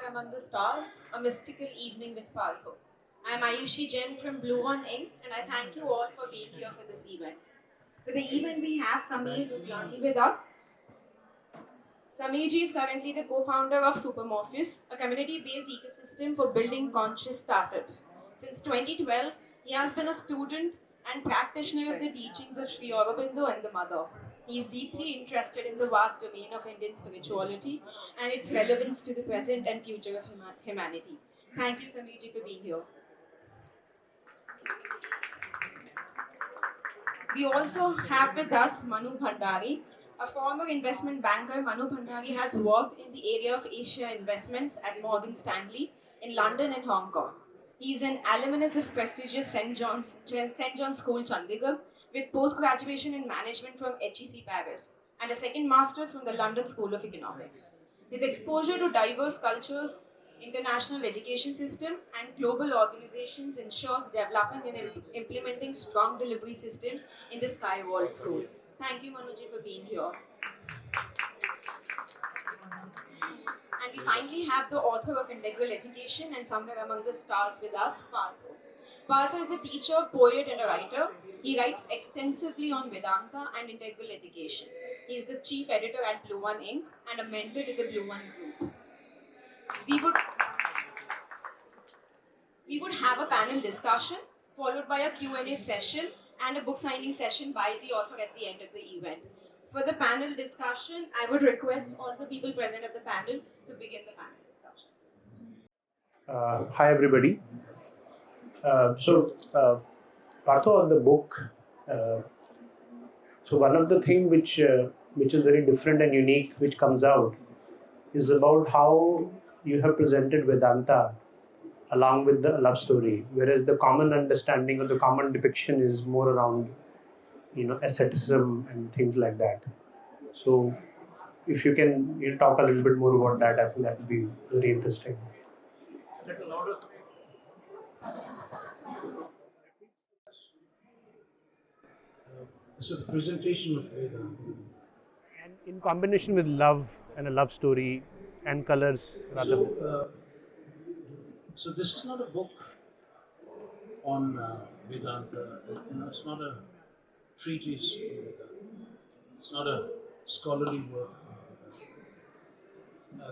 Among the Stars, A Mystical Evening with Partho. I am Ayushi Jain from BluOne Inc. and I thank you all for being here for this event. For the event, we have Guglani with us. Sameerji is currently the co-founder of Supermorphous, a community-based ecosystem for building conscious startups. Since 2012, he has been a student and practitioner of the teachings of Sri Aurobindo and the Mother. He is deeply interested in the vast domain of Indian spirituality and its relevance to the present and future of humanity. Thank you, Sameerji, for being here. We also have with us Manu Bhandari. A former investment banker, Manu Bhandari has worked in the area of Asia investments at Morgan Stanley in London and Hong Kong. He is an alumnus of prestigious St. John's School, Chandigarh, with post-graduation in management from HEC Paris and a second master's from the London School of Economics. His exposure to diverse cultures, international education system, and global organizations ensures developing and implementing strong delivery systems in the Sky World School. Thank you, Manuji, for being here. And we finally have the author of Integral Education and Somewhere Among the Stars with us, Partho. Partho is a teacher, poet, and a writer. He writes extensively on Vedanta and integral education. He is the chief editor at BluOne Inc. and a mentor to the BluOne Group. We would have a panel discussion followed by a Q&A session and a book signing session by the author at the end of the event. For the panel discussion, I would request all the people present at the panel to begin the panel discussion. Hi everybody. Partho, on the book, so one of the things which is very different and unique which comes out is about how you have presented Vedanta along with the love story, whereas the common understanding or the common depiction is more around, asceticism and things like that. So if you can talk a little bit more about that, I think that would be very interesting. So the presentation of Vedanta. And in combination with love and a love story and colors rather. So this is not a book on Vedanta. It's not a treatise on Vedanta. It's not a scholarly work.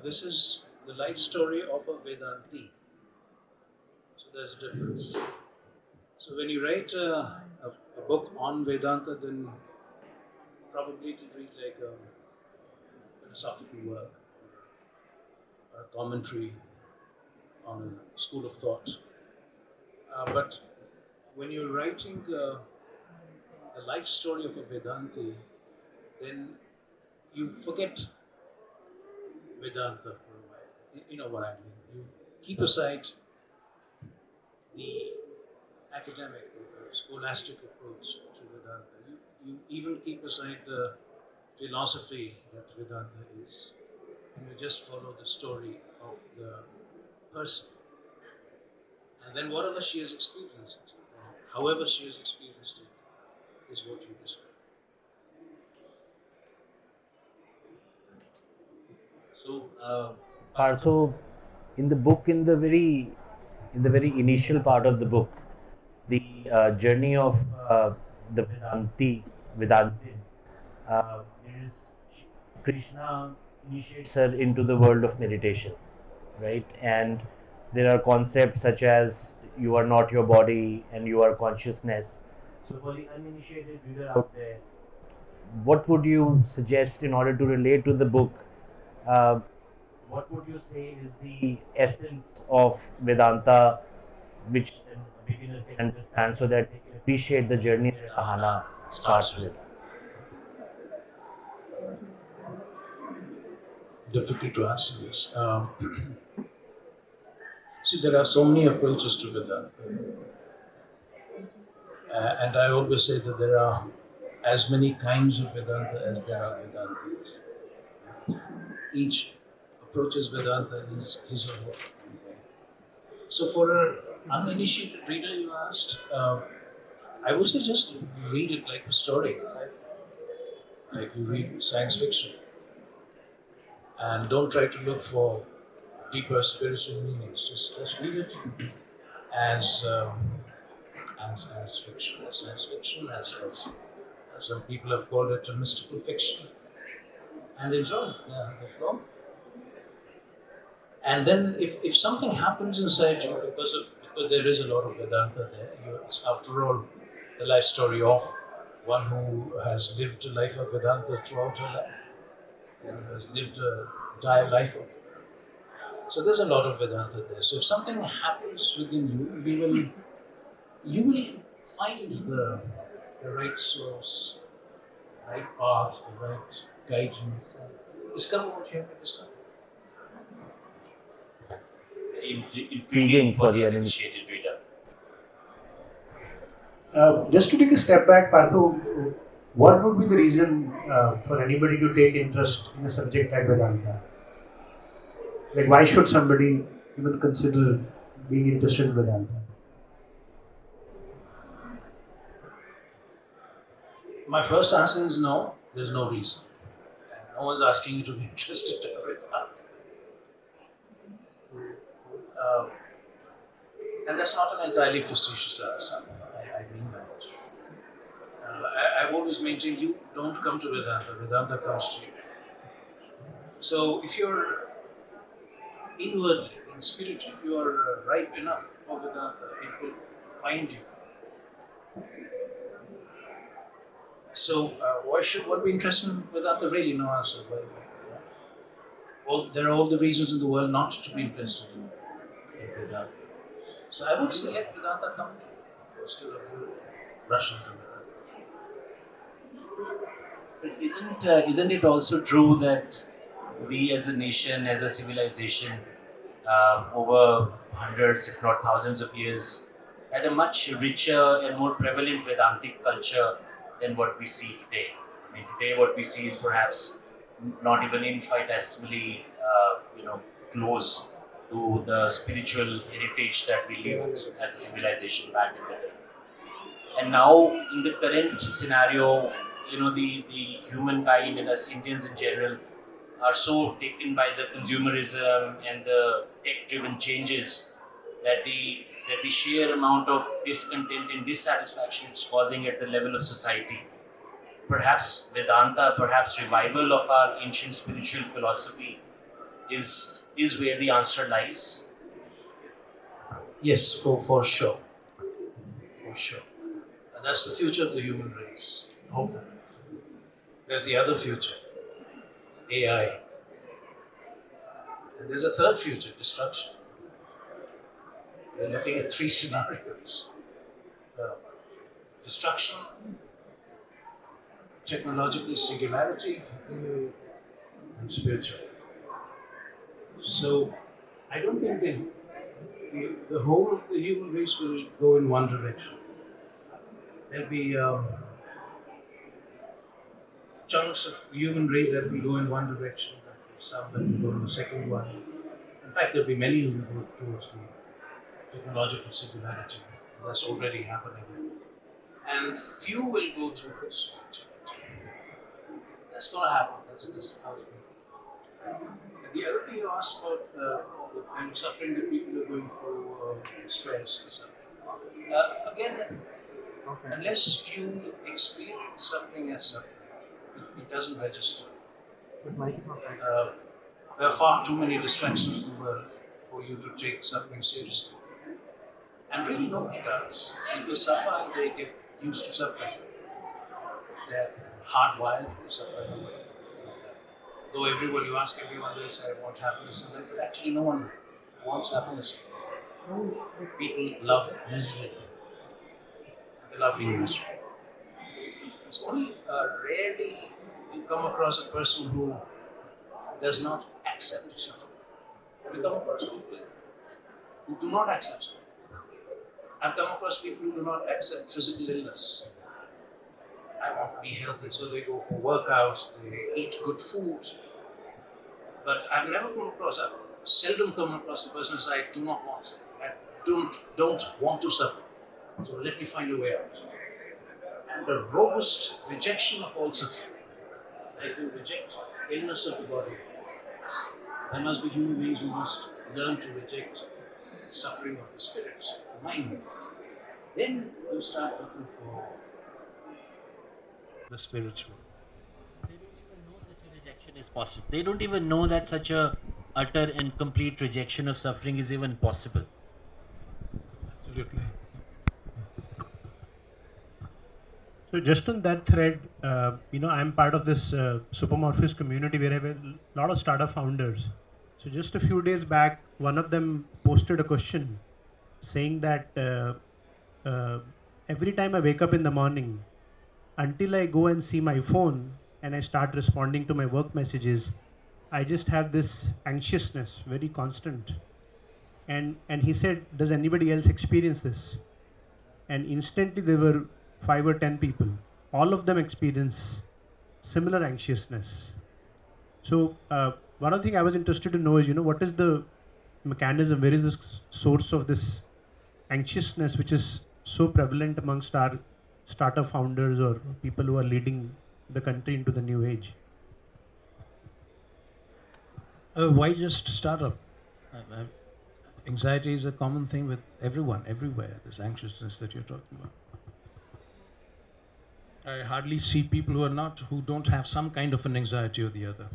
This is the life story of a Vedanti. So there's a difference. So when you write a book on Vedanta, then probably it will read like a philosophical work or a commentary on a school of thought. But when you're writing the life story of a Vedanti, then you forget Vedanta for a while. You know what I mean. You keep aside the academic or scholastic approach to Vedanta. You even keep aside the philosophy that Vedanta is, and you just follow the story of the person. And then whatever she has experienced, however she has experienced it, is what you describe. So, Partho, in the book, in the very initial part of the book, the journey of the Vedantin, is Krishna initiates her into the world of meditation, right? And there are concepts such as you are not your body and you are consciousness. So for the uninitiated reader out there, what would you suggest in order to relate to the book? What would you say is the essence of Vedanta, which a beginner can understand so that they can appreciate the journey that Ahana starts with? Difficult to answer this. See, there are so many approaches to Vedanta. And I always say that there are as many kinds of Vedanta as there are Vedantis. Each approaches Vedanta in his or her own way. So for an uninitiated reader, you asked, I would say just read it like a story, like you read science fiction. And don't try to look for deeper spiritual meanings. Just leave it as fiction, as science fiction, as some people have called it a mystical fiction, and enjoy the flow. And then if something happens inside you because there is a lot of Vedanta there, it's after all the life story of one who has lived a life of Vedanta throughout her life, and has lived a entire life of. So there's a lot of Vedanta there. So if something happens within you, you will find the right source, right path, the right guidance, and discover what you have to discover. Intriguing for the uninitiated reader. Just to take a step back, Partho, what would be the reason for anybody to take interest in a subject like Vedanta? Like, why should somebody even consider being interested in Vedanta? My first answer is no, there's no reason. No one's asking you to be interested in Vedanta. And that's not an entirely facetious answer. I mean that. I've always maintained you don't come to Vedanta, Vedanta comes to you. So if you're inwardly, in spirit, if you are ripe enough for Vedanta, it will find you. So why should one be interested in Vedanta? Really, no answer. There are all the reasons in the world not to be interested in Vedanta. So I would say let Vedanta come to you instead of you rushing to Vedanta. But isn't it also true that we as a nation, as a civilization, over hundreds, if not thousands of years, had a much richer and more prevalent Vedantic culture than what we see today? I mean, today what we see is perhaps not even infinitesimally, close to the spiritual heritage that we lived as a civilization back in the day. And now, in the current scenario, the humankind and us Indians in general are so taken by the consumerism and the tech-driven changes that the sheer amount of discontent and dissatisfaction it's causing at the level of society. Perhaps Vedanta, perhaps revival of our ancient spiritual philosophy is where the answer lies. Yes, for sure. For sure. And that's the future of the human race. Hopefully. There's the other future, AI. And there's a third future, destruction. We're looking at three scenarios. Destruction, technological singularity, and spiritual. So, I don't think the whole of the human race will go in one direction. There'll be chunks of human race that will go in one direction, some that will go in the second one. In fact, there'll be many who will go towards the technological singularity. That's already happening. And few will go through this. That's going to happen. That's how it will. And the other thing you asked about the kind of suffering that people are going through, stress and stuff. Again, unless you experience suffering as suffering, it doesn't register. There are far too many distractions in the world for you to take suffering seriously. And really nobody does. People suffer and they get used to suffering. They're hardwired to suffer. Though you ask everyone, they say, I want happiness. But actually no one wants happiness. People love misery. They love being miserable. It's only rarely you come across a person who does not accept suffering. You come across people who do not accept suffering. I've come across people who do not accept physical illness. I want to be healthy, so they go for workouts, they eat good food. But I've seldom come across a person who says, I do not want suffering. I don't want to suffer. So let me find a way out. And a robust rejection of all suffering. Like you reject illness of the body. There must be human beings who must learn to reject suffering of the spirits, the mind, then you start looking for the spiritual. They don't even know such a rejection is possible. They don't even know that such a utter and complete rejection of suffering is even possible. Absolutely. So just on that thread, I'm part of this Supermorphist community where I have a lot of startup founders. So just a few days back, one of them posted a question saying that every time I wake up in the morning, until I go and see my phone and I start responding to my work messages, I just have this anxiousness, very constant. And he said, does anybody else experience this? And instantly there were 5 or 10 people. All of them experience similar anxiousness. So one of the things I was interested to know is, what is the mechanism, where is the source of this anxiousness which is so prevalent amongst our startup founders or people who are leading the country into the new age? Why just startup? Anxiety is a common thing with everyone, everywhere, this anxiousness that you're talking about. I hardly see people who don't have some kind of an anxiety or the other.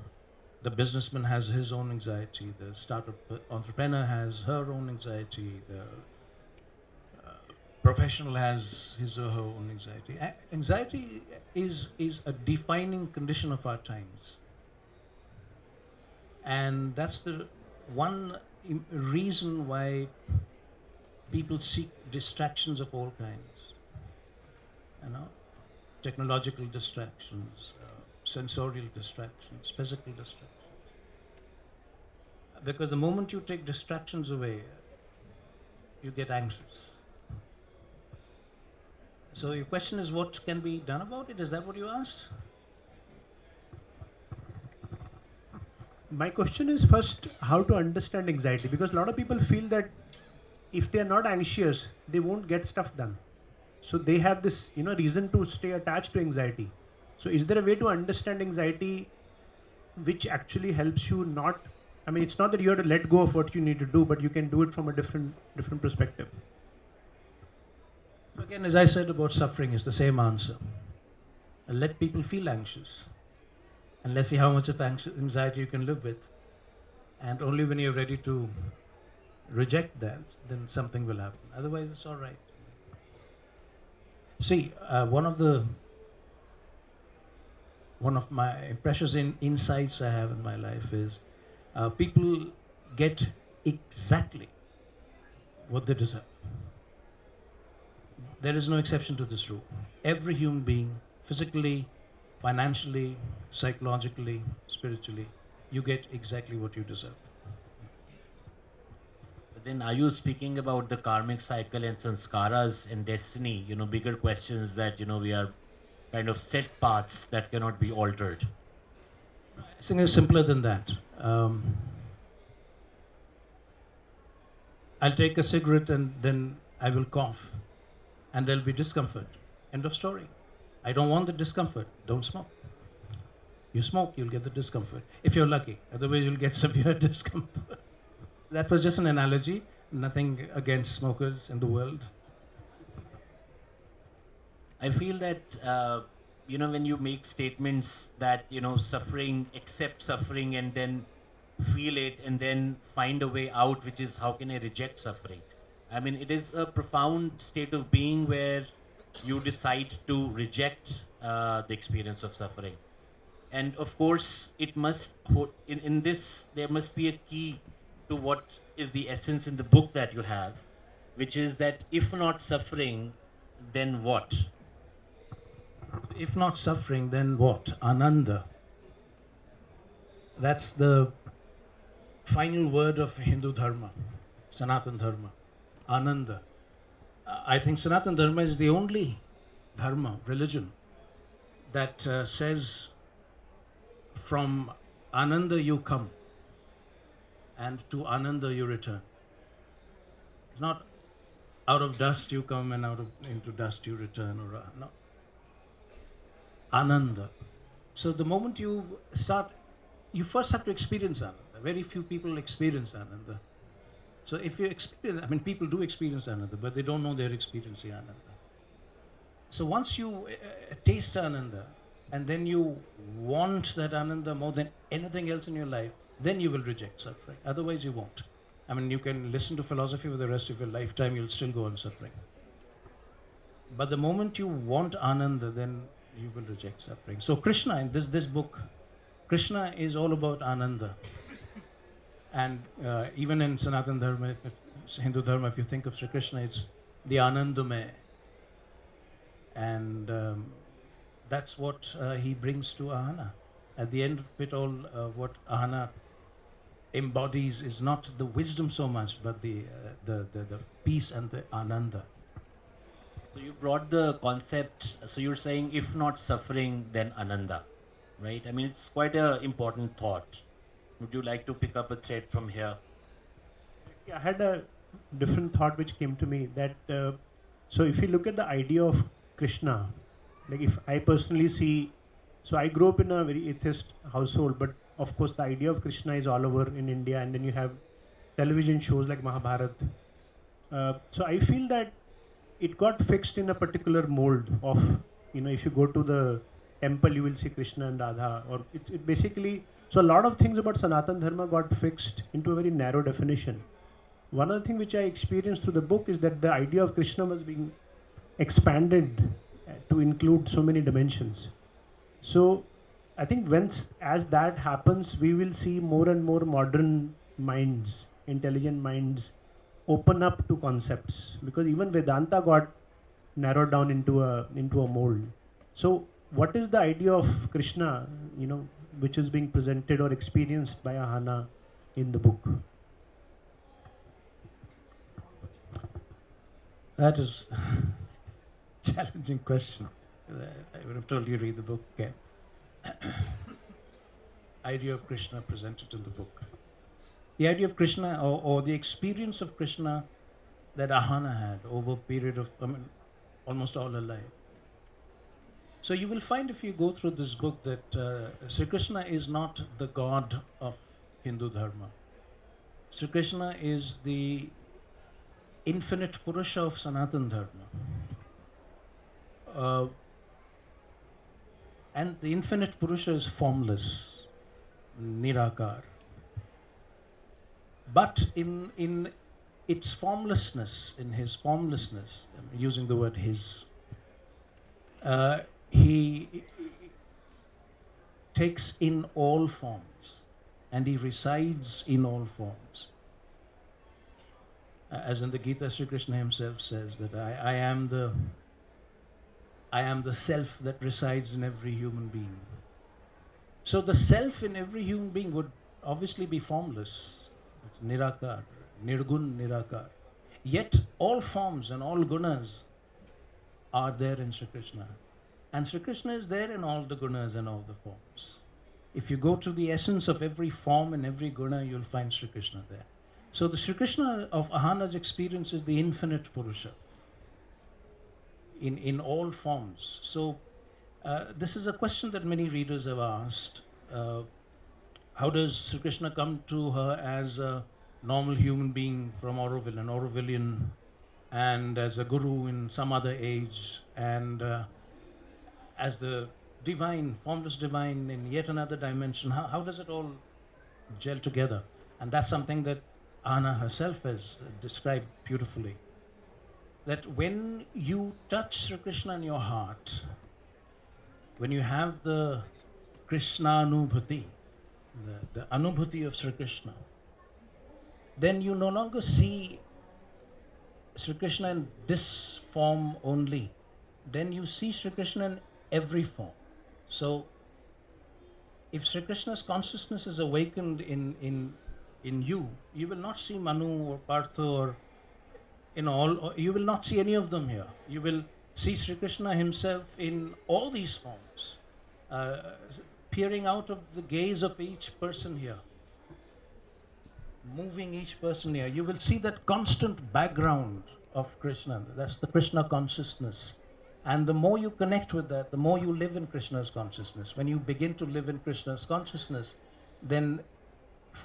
The businessman has his own anxiety, the startup entrepreneur has her own anxiety, the professional has his or her own anxiety. Anxiety is a defining condition of our times. And that's the one reason why people seek distractions of all kinds. Technological distractions, sensorial distractions, physical distractions. Because the moment you take distractions away, you get anxious. So your question is, what can be done about it? Is that what you asked? My question is first how to understand anxiety, because a lot of people feel that if they are not anxious, they won't get stuff done. So they have this, reason to stay attached to anxiety. So is there a way to understand anxiety which actually helps you not? I mean, it's not that you have to let go of what you need to do, but you can do it from a different perspective. So again, as I said about suffering, is the same answer. Let people feel anxious, and let's see how much of anxiety you can live with. And only when you're ready to reject that, then something will happen. Otherwise, it's all right. See, one of my precious insights I have in my life is people get exactly what they deserve. There is no exception to this rule. Every human being, physically, financially, psychologically, spiritually, you get exactly what you deserve. But then are you speaking about the karmic cycle and sanskaras and destiny, bigger questions that, we are kind of set paths that cannot be altered? I think it's simpler than that. I'll take a cigarette and then I will cough and there'll be discomfort. End of story. I don't want the discomfort. Don't smoke. You smoke, you'll get the discomfort. If you're lucky. Otherwise, you'll get severe discomfort. That was just an analogy. Nothing against smokers in the world. I feel that, when you make statements that, suffering, accept suffering and then feel it and then find a way out, which is how can I reject suffering? I mean, it is a profound state of being where you decide to reject the experience of suffering. And of course, it must, in this, there must be a key to what is the essence in the book that you have, which is that if not suffering, then what? If not suffering, then what? Ananda. That's the final word of Hindu Dharma, Sanatana Dharma. Ananda. I think Sanatana Dharma is the only Dharma, religion, that says from Ananda you come and to Ananda you return. It's not out of dust you come and into dust you return, or no. Ananda. So the moment you start, you first have to experience Ananda. Very few people experience Ananda. So if you experience, I mean, people do experience Ananda, but they don't know they're experiencing Ananda. So once you taste Ananda, and then you want that Ananda more than anything else in your life, then you will reject suffering. Otherwise, you won't. I mean, you can listen to philosophy for the rest of your lifetime, you'll still go on suffering. But the moment you want Ananda, then you will reject suffering. So Krishna, in this book, Krishna is all about Ananda. And even in Sanatana Dharma, Hindu Dharma, if you think of Sri Krishna, it's the Anandamay. And that's what he brings to Ahana. At the end of it all, what Ahana embodies is not the wisdom so much, but the peace and the Ananda. So you brought the concept, so you're saying if not suffering, then Ananda, right? I mean, it's quite an important thought. Would you like to pick up a thread from here? I had a different thought which came to me that so if you look at the idea of Krishna, like if I personally see, so I grew up in a very atheist household, but of course the idea of Krishna is all over in India, and then you have television shows like Mahabharat. So I feel that it got fixed in a particular mold of, if you go to the temple you will see Krishna and Radha, or it basically, so a lot of things about Sanatana Dharma got fixed into a very narrow definition. One other thing which I experienced through the book is that the idea of Krishna was being expanded to include so many dimensions. So I think as that happens, we will see more and more modern minds, intelligent minds, open up to concepts, because even Vedanta got narrowed down into a mold. So what is the idea of Krishna, which is being presented or experienced by Ahana in the book? That is a challenging question. I would have told you read the book again. Idea of Krishna presented in the book. The idea of Krishna, or the experience of Krishna that Ahana had over a period of, almost all her life. So you will find if you go through this book that Sri Krishna is not the god of Hindu Dharma. Sri Krishna is the infinite Purusha of Sanatana Dharma. And the infinite Purusha is formless, Nirakar. But in its formlessness, in his formlessness, I'm using the word his, he takes in all forms and he resides in all forms. As in the Gita, Sri Krishna himself says that I am the self that resides in every human being. So the self in every human being would obviously be formless. It's Nirakar, Nirgun Nirakar. Yet all forms and all gunas are there in Sri Krishna. And Sri Krishna is there in all the gunas and all the forms. If you go to the essence of every form and every guna, you'll find Sri Krishna there. So the Sri Krishna of Ahana's experience is the infinite Purusha in all forms. So this is a question that many readers have asked. How does Sri Krishna come to her as a normal human being from Auroville, an Aurovillian, and as a guru in some other age, and as the divine, formless divine in yet another dimension? How does it all gel together? And that's something that Ahana herself has described beautifully. That when you touch Sri Krishna in your heart, when you have the Krishna Anubhuti, the Anubhuti of Sri Krishna, then you no longer see Sri Krishna in this form only. Then you see Sri Krishna in every form. So if Sri Krishna's consciousness is awakened in you, you will not see Manu or Partho or you will not see any of them here. You will see Sri Krishna himself in all these forms, peering out of the gaze of each person here, moving each person here. You will see that constant background of Krishna. That's the Krishna consciousness. And the more you connect with that, the more you live in Krishna's consciousness. When you begin to live in Krishna's consciousness, then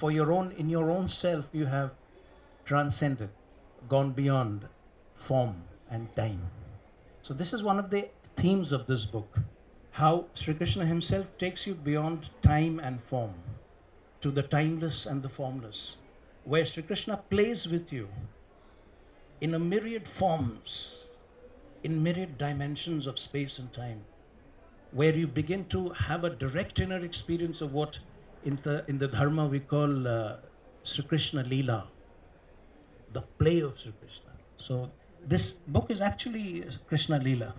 in your own self, you have transcended, gone beyond form and time. So this is one of the themes of this book, how Sri Krishna himself takes you beyond time and form to the timeless and the formless, where Sri Krishna plays with you in a myriad forms, in myriad dimensions of space and time, where you begin to have a direct inner experience of what in the dharma we call Sri Krishna Leela, the play of Sri Krishna. So this book is actually Krishna Leela.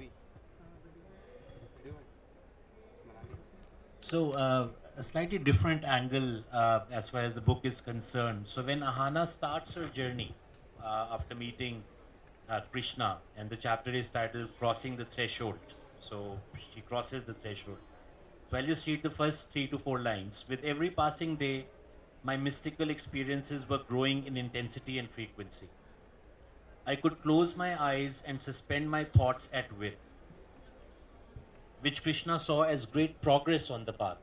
So, a slightly different angle as far as the book is concerned. So, when Ahana starts her journey after meeting Krishna, and the chapter is titled Crossing the Threshold. So, she crosses the threshold. So, I'll just read the first 3 to 4 lines. With every passing day, my mystical experiences were growing in intensity and frequency. I could close my eyes and suspend my thoughts at will, which Krishna saw as great progress on the path.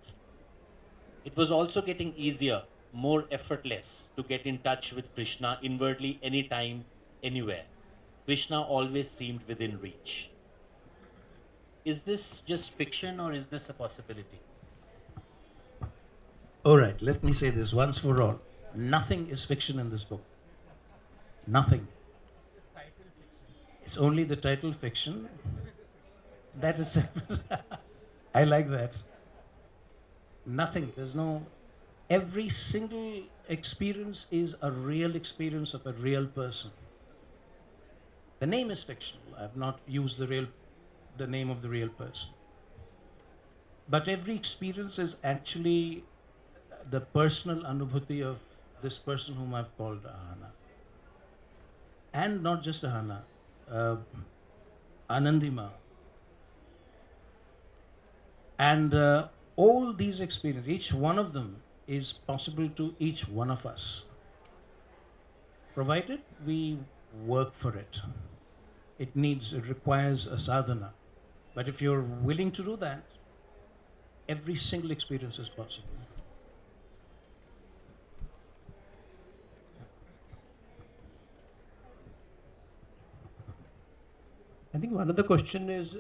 It was also getting easier, more effortless to get in touch with Krishna inwardly anytime, anywhere. Krishna always seemed within reach. Is this just fiction or is this a possibility? All right, let me say this once for all. Nothing is fiction in this book. Nothing. It's only the title fiction. That is, I like that. Nothing, there's no, every single experience is a real experience of a real person. The name is fictional. I have not used the name of the real person. But every experience is actually the personal anubhuti of this person whom I've called Ahana. And not just Ahana, Anandima. And all these experiences, each one of them is possible to each one of us, provided we work for it. It requires a sadhana. But if you're willing to do that, every single experience is possible. I think one of the question is,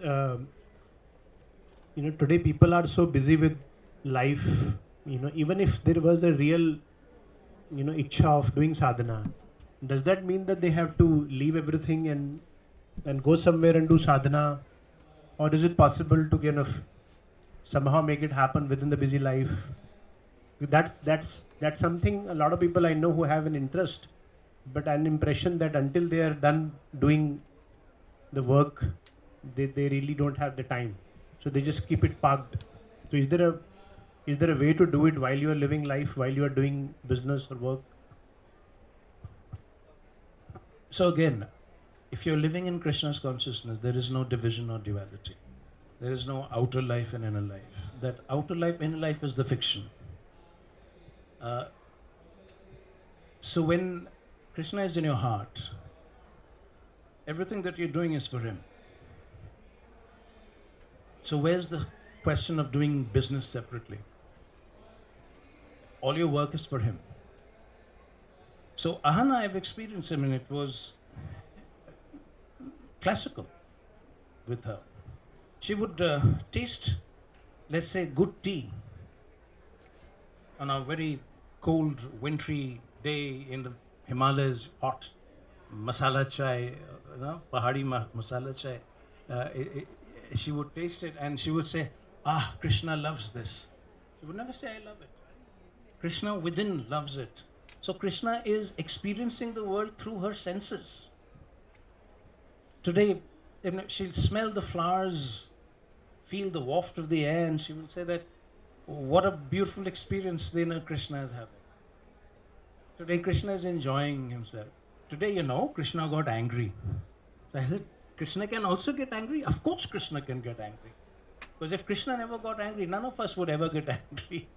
today people are so busy with life, even if there was a real, ichha of doing sadhana, does that mean that they have to leave everything and go somewhere and do sadhana? Or is it possible to kind of somehow make it happen within the busy life? That's something a lot of people I know who have an interest, but an impression that until they are done doing the work, they really don't have the time. So they just keep it parked. So is there a way to do it while you are living life, while you are doing business or work? So again, if you're living in Krishna's consciousness, there is no division or duality. There is no outer life and inner life. That outer life, inner life is the fiction. So when Krishna is in your heart, everything that you're doing is for him. So where's the question of doing business separately? All your work is for him. So Ahana, I've experienced him, and it was classical with her. She would taste, let's say, good tea on a very cold, wintry day in the Himalayas, hot masala chai, Pahadi masala chai. She would taste it and she would say, Krishna loves this. She would never say, I love it. Krishna within loves it. So Krishna is experiencing the world through her senses. Today, she'll smell the flowers, feel the waft of the air, and she will say that, what a beautiful experience Krishna is having. Today, Krishna is enjoying himself. Today, Krishna got angry. So I said, Krishna can also get angry? Of course Krishna can get angry. Because if Krishna never got angry, none of us would ever get angry.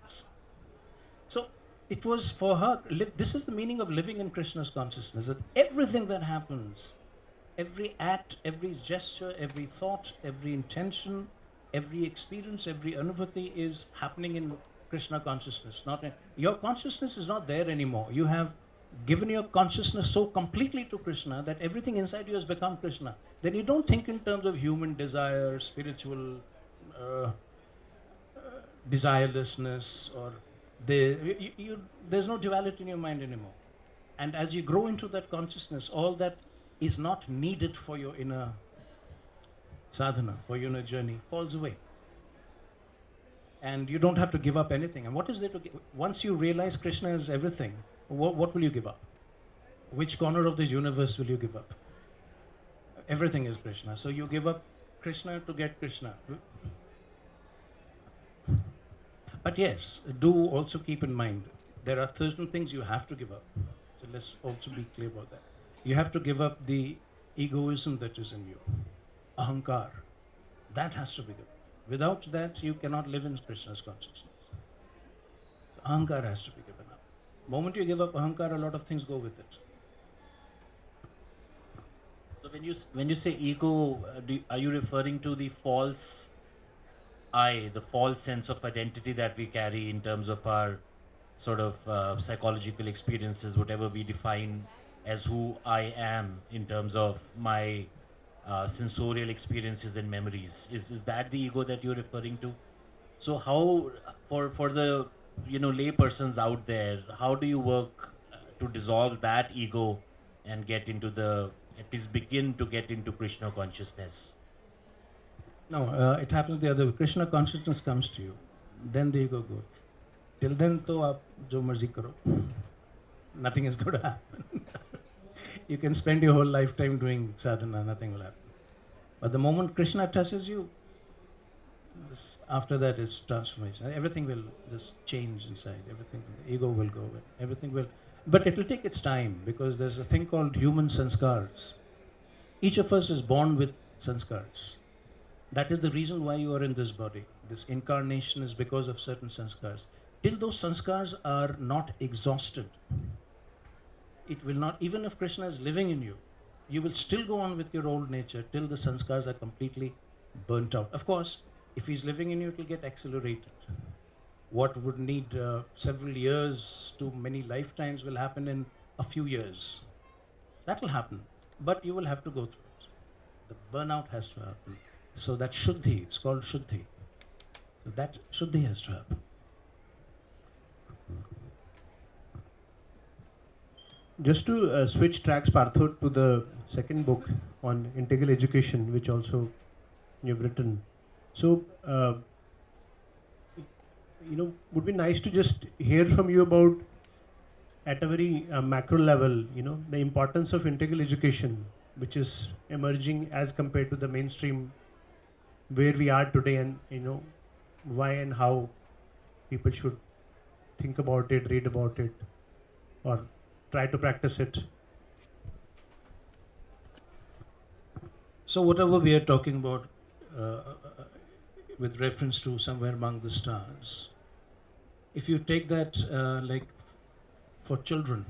So it was for her, this is the meaning of living in Krishna's consciousness, that everything that happens, every act, every gesture, every thought, every intention, every experience, every anubhuti is happening in Krishna consciousness. Your consciousness is not there anymore. You have given your consciousness so completely to Krishna that everything inside you has become Krishna, then you don't think in terms of human desire, spiritual desirelessness, or there's no duality in your mind anymore. And as you grow into that consciousness, all that is not needed for your inner sadhana, for your inner journey, falls away. And you don't have to give up anything. And what is there to give? Once you realize Krishna is everything, what will you give up? Which corner of this universe will you give up? Everything is Krishna. So you give up Krishna to get Krishna. But yes, do also keep in mind, there are certain things you have to give up. So let's also be clear about that. You have to give up the egoism that is in you. Ahankar. That has to be given. Without that, you cannot live in Krishna's consciousness. Ahankar has to be given up. The moment you give up Ahankar, a lot of things go with it. So when you say ego, are you referring to the false I, the false sense of identity that we carry in terms of our sort of psychological experiences, whatever we define as who I am in terms of my sensorial experiences and memories? Is that the ego that you're referring to? So how, for the lay persons out there, how do you work to dissolve that ego and get into at least begin to get into Krishna consciousness? No, it happens the other way. Krishna consciousness comes to you, then the ego goes. Till then, to aap jo marzi karo. Nothing is going to happen. You can spend your whole lifetime doing sadhana, nothing will happen. But the moment Krishna touches you, after that it's transformation. Everything will just change inside. Everything, the ego will go away. Everything will, but it will take its time, because there's a thing called human sanskars. Each of us is born with sanskars. That is the reason why you are in this body. This incarnation is because of certain sanskars. Till those sanskars are not exhausted, it will not, even if Krishna is living in you, you will still go on with your old nature till the sanskars are completely burnt out. Of course, if he's living in you, it will get accelerated. What would need several years to many lifetimes will happen in a few years. That will happen, but you will have to go through it. The burnout has to happen. So that Shuddhi, it's called Shuddhi. So that Shuddhi has to happen. Just to switch tracks, Partho, to the second book on integral education, which also you've written. So, would be nice to just hear from you about, at a very macro level, the importance of integral education, which is emerging as compared to the mainstream where we are today, and why and how people should think about it, read about it, or try to practice it. So whatever we are talking about with reference to somewhere among the stars, if you take that like for children,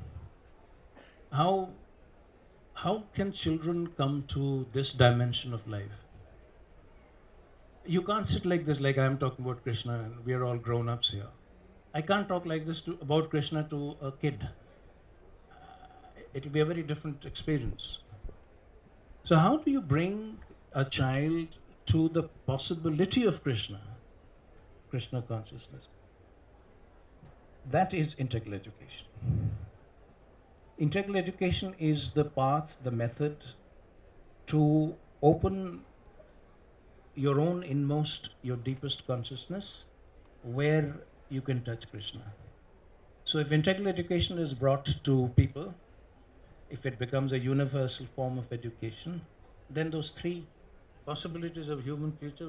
how can children come to this dimension of life? You can't sit like this, like I'm talking about Krishna and we are all grown-ups here. I can't talk like this about Krishna to a kid. It will be a very different experience. So how do you bring a child to the possibility of Krishna consciousness? That is integral education. Integral education is the path, the method to open your own inmost, your deepest consciousness, where you can touch Krishna. So if integral education is brought to people, if it becomes a universal form of education, then those three possibilities of human future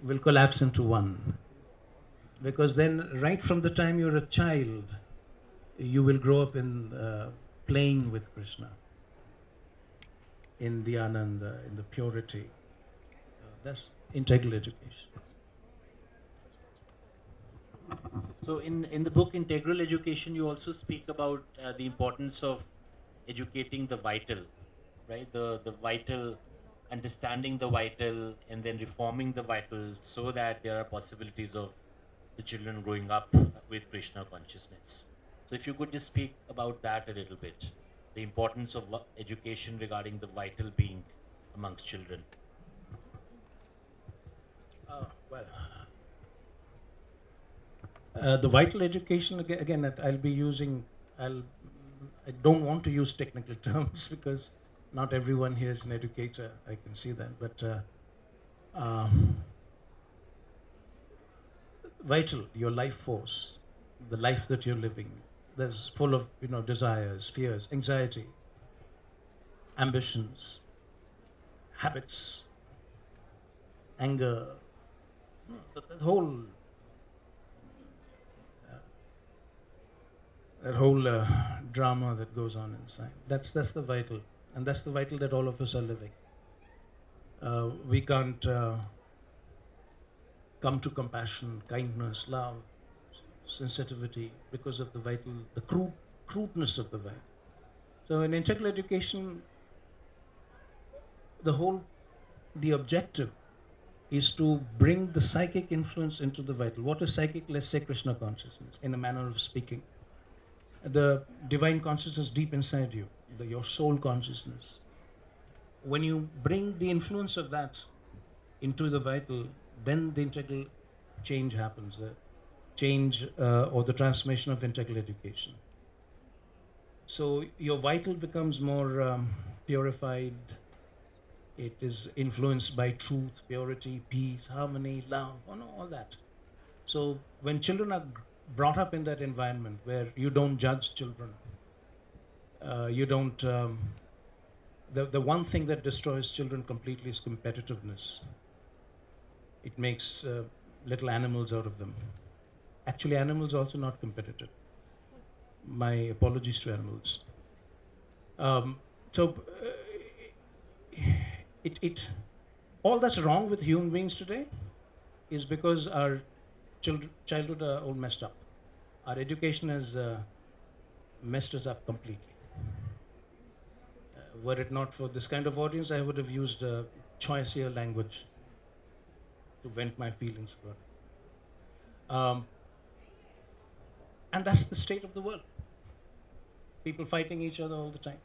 will collapse into one. Because then, right from the time you're a child, you will grow up in playing with Krishna, in the ananda, in the purity. That's integral education. So in the book Integral Education, you also speak about the importance of educating the vital, right? The vital, understanding the vital, and then reforming the vital, so that there are possibilities of the children growing up with Krishna consciousness. So if you could just speak about that a little bit, the importance of education regarding the vital being amongst children. Well, the vital education again that I'll be using. I don't want to use technical terms because not everyone here is an educator. I can see that, but vital, your life force, the life that you're living, there's full of desires, fears, anxiety, ambitions, habits, anger, that whole drama that goes on inside. That's the vital, and that's the vital that all of us are living. We can't come to compassion, kindness, love, sensitivity because of the vital, the crudeness of the vital. So in integral education, the objective is to bring the psychic influence into the vital. What is psychic? Let's say Krishna consciousness, in a manner of speaking. The divine consciousness deep inside you, your soul consciousness. When you bring the influence of that into the vital, then the integral change happens. Or the transformation of integral education. So your vital becomes more purified. It is influenced by truth, purity, peace, harmony, love, all that. So when children are brought up in that environment where you don't judge children, you don't. The one thing that destroys children completely is competitiveness. It makes little animals out of them. Actually, animals are also not competitive. My apologies to animals. All that's wrong with human beings today is because our childhood are all messed up. Our education has messed us up completely. Were it not for this kind of audience, I would have used choicier language to vent my feelings about it. And that's the state of the world. People fighting each other all the time.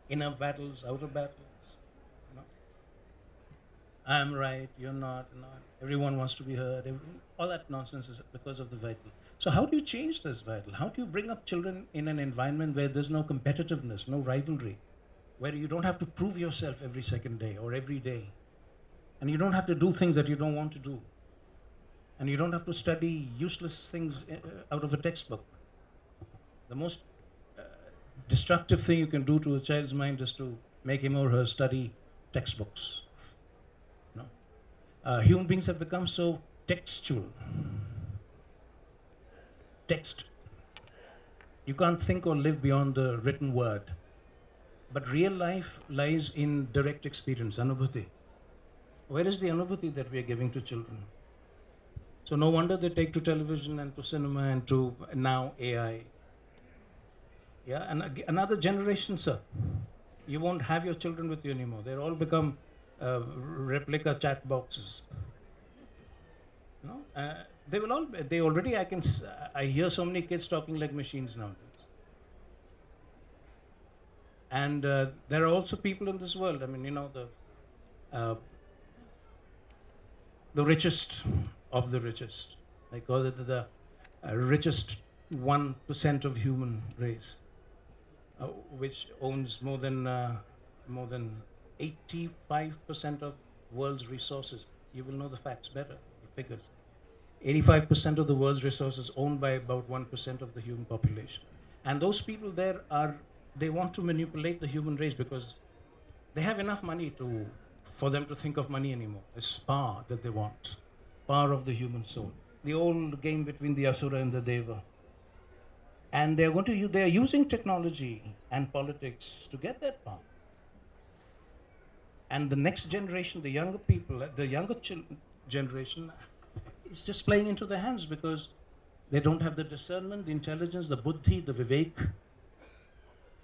Inner battles, outer battles. I'm right, you're not. Everyone wants to be heard. All that nonsense is because of the vital. So how do you change this vital? How do you bring up children in an environment where there's no competitiveness, no rivalry, where you don't have to prove yourself every second day or every day, and you don't have to do things that you don't want to do, and you don't have to study useless things out of a textbook. The most destructive thing you can do to a child's mind is to make him or her study textbooks. Human beings have become so textual. Text. You can't think or live beyond the written word. But real life lies in direct experience, anubhuti. Where is the anubhuti that we are giving to children? So no wonder they take to television and to cinema and to now AI. Yeah, and another generation, sir. You won't have your children with you anymore. They'll all become replica chat boxes. They will all. They already. I hear so many kids talking like machines nowadays. And there are also people in this world. I mean, the richest of the richest. I call it the richest 1% of human race, which owns more than 85% of world's resources. You will know the facts better, the figures. 85% of the world's resources owned by about 1% of the human population. And those people there they want to manipulate the human race because they have enough money for them to think of money anymore. It's power that they want, power of the human soul. The old game between the Asura and the Deva. And they're using technology and politics to get that power. And the next generation, the younger people, the younger generation is just playing into their hands because they don't have the discernment, the intelligence, the buddhi, the vivek.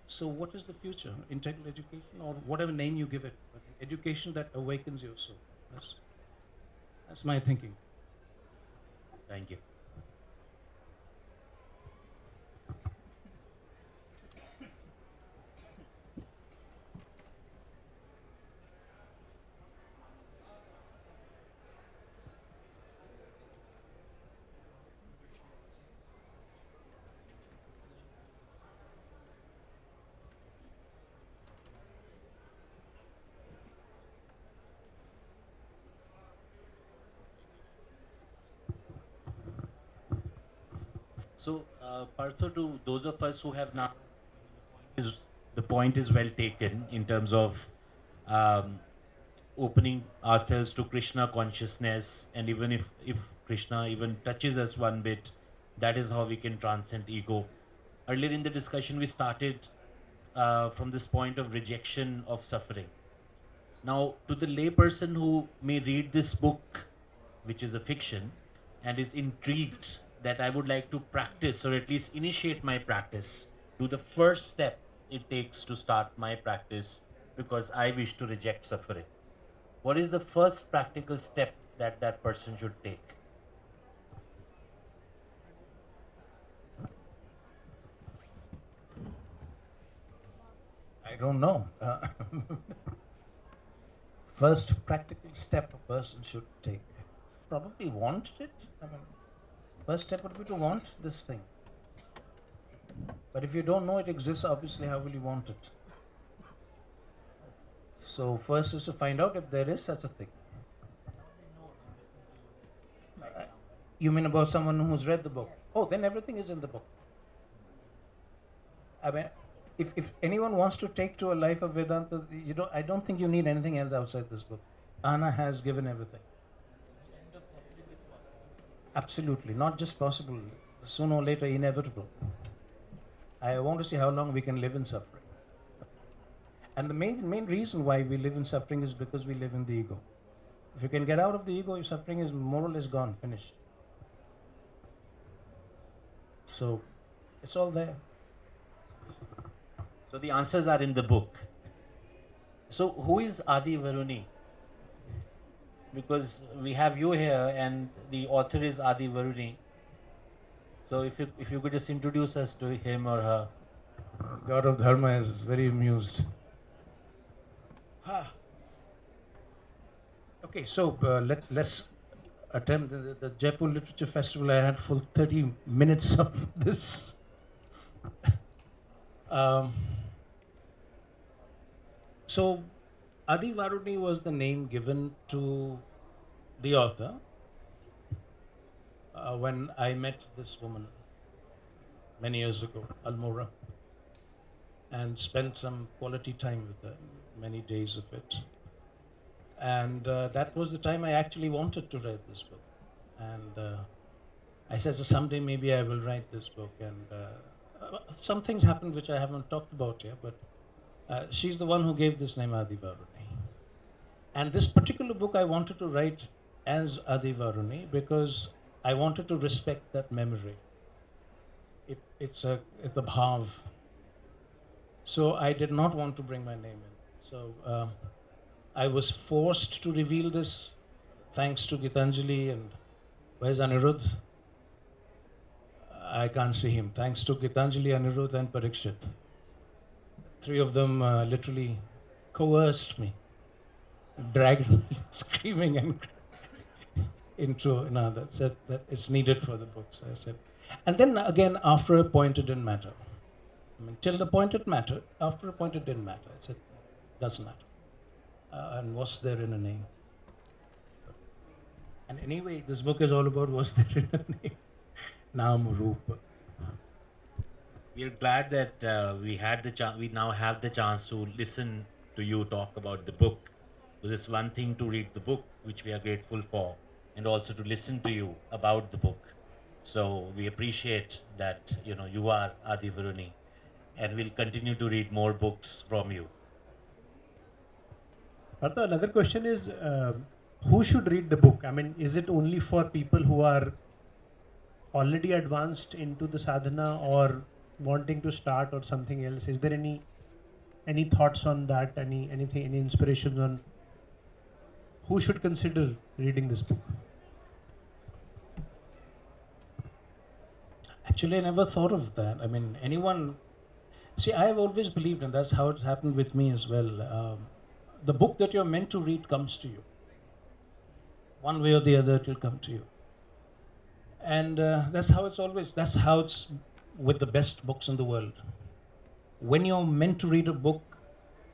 So what is the future? Integral education or whatever name you give it. But education that awakens your soul. That's my thinking. Thank you. So, Partho, to those of us who have now, the point is well taken in terms of um, opening ourselves to Krishna consciousness, and even if Krishna even touches us one bit, that is how we can transcend ego. Earlier in the discussion, we started from this point of rejection of suffering. Now, to the layperson who may read this book, which is a fiction, and is intrigued that I would like to practice or at least initiate my practice, do the first step it takes to start my practice because I wish to reject suffering. What is the first practical step that that person should take? I don't know. First practical step a person should take. Probably want it. I mean, first step would be to want this thing. But if you don't know it exists, obviously, how will you want it? So first is to find out if there is such a thing. You mean about someone who's read the book? Oh, then everything is in the book. I mean, if anyone wants to take to a life of Vedanta, I don't think you need anything else outside this book. Ahana has given everything. Absolutely, not just possible, sooner or later inevitable. I want to see how long we can live in suffering. And the main reason why we live in suffering is because we live in the ego. If you can get out of the ego, your suffering is more or less gone, finished. So, it's all there. So the answers are in the book. So who is Adi Varuni? Because we have you here and the author is Adi Varuni. So if you could just introduce us to him or her. God of Dharma is very amused. Okay, so let's attempt the Jaipur Literature Festival. I had full 30 minutes of this. So Adi Varuni was the name given to the author when I met this woman many years ago, Almora, and spent some quality time with her, many days of it. And that was the time I actually wanted to write this book. And I said, so someday maybe I will write this book. And some things happened which I haven't talked about here, but she's the one who gave this name Adi Varuni. And this particular book I wanted to write as Adi Varuni because I wanted to respect that memory. It's a bhav. So I did not want to bring my name in. So I was forced to reveal this thanks to Gitanjali and where's Anirudh? I can't see him. Thanks to Gitanjali, Anirudh and Parikshit. Three of them literally coerced me, dragged me screaming and into, no, that it's needed for the book. So I said, and then again, after a point it didn't matter. I mean, till the point it mattered, after a point it didn't matter. I said, doesn't matter. And what's there in a name? And anyway, this book is all about what's there in a name. Naam Roop. We are glad that we now have the chance to listen to you talk about the book. Because it's one thing to read the book, which we are grateful for, and also to listen to you about the book. So we appreciate that you are Adi Varuni, and we'll continue to read more books from you. Partho, another question is, who should read the book? I mean, is it only for people who are already advanced into the sadhana or wanting to start or something else? Is there any thoughts on that? Any inspirations on who should consider reading this book? Actually, I never thought of that. I mean, anyone... See, I have always believed, and that's how it's happened with me as well. The book that you're meant to read comes to you. One way or the other, it will come to you. And that's how it's with the best books in the world. When you're meant to read a book,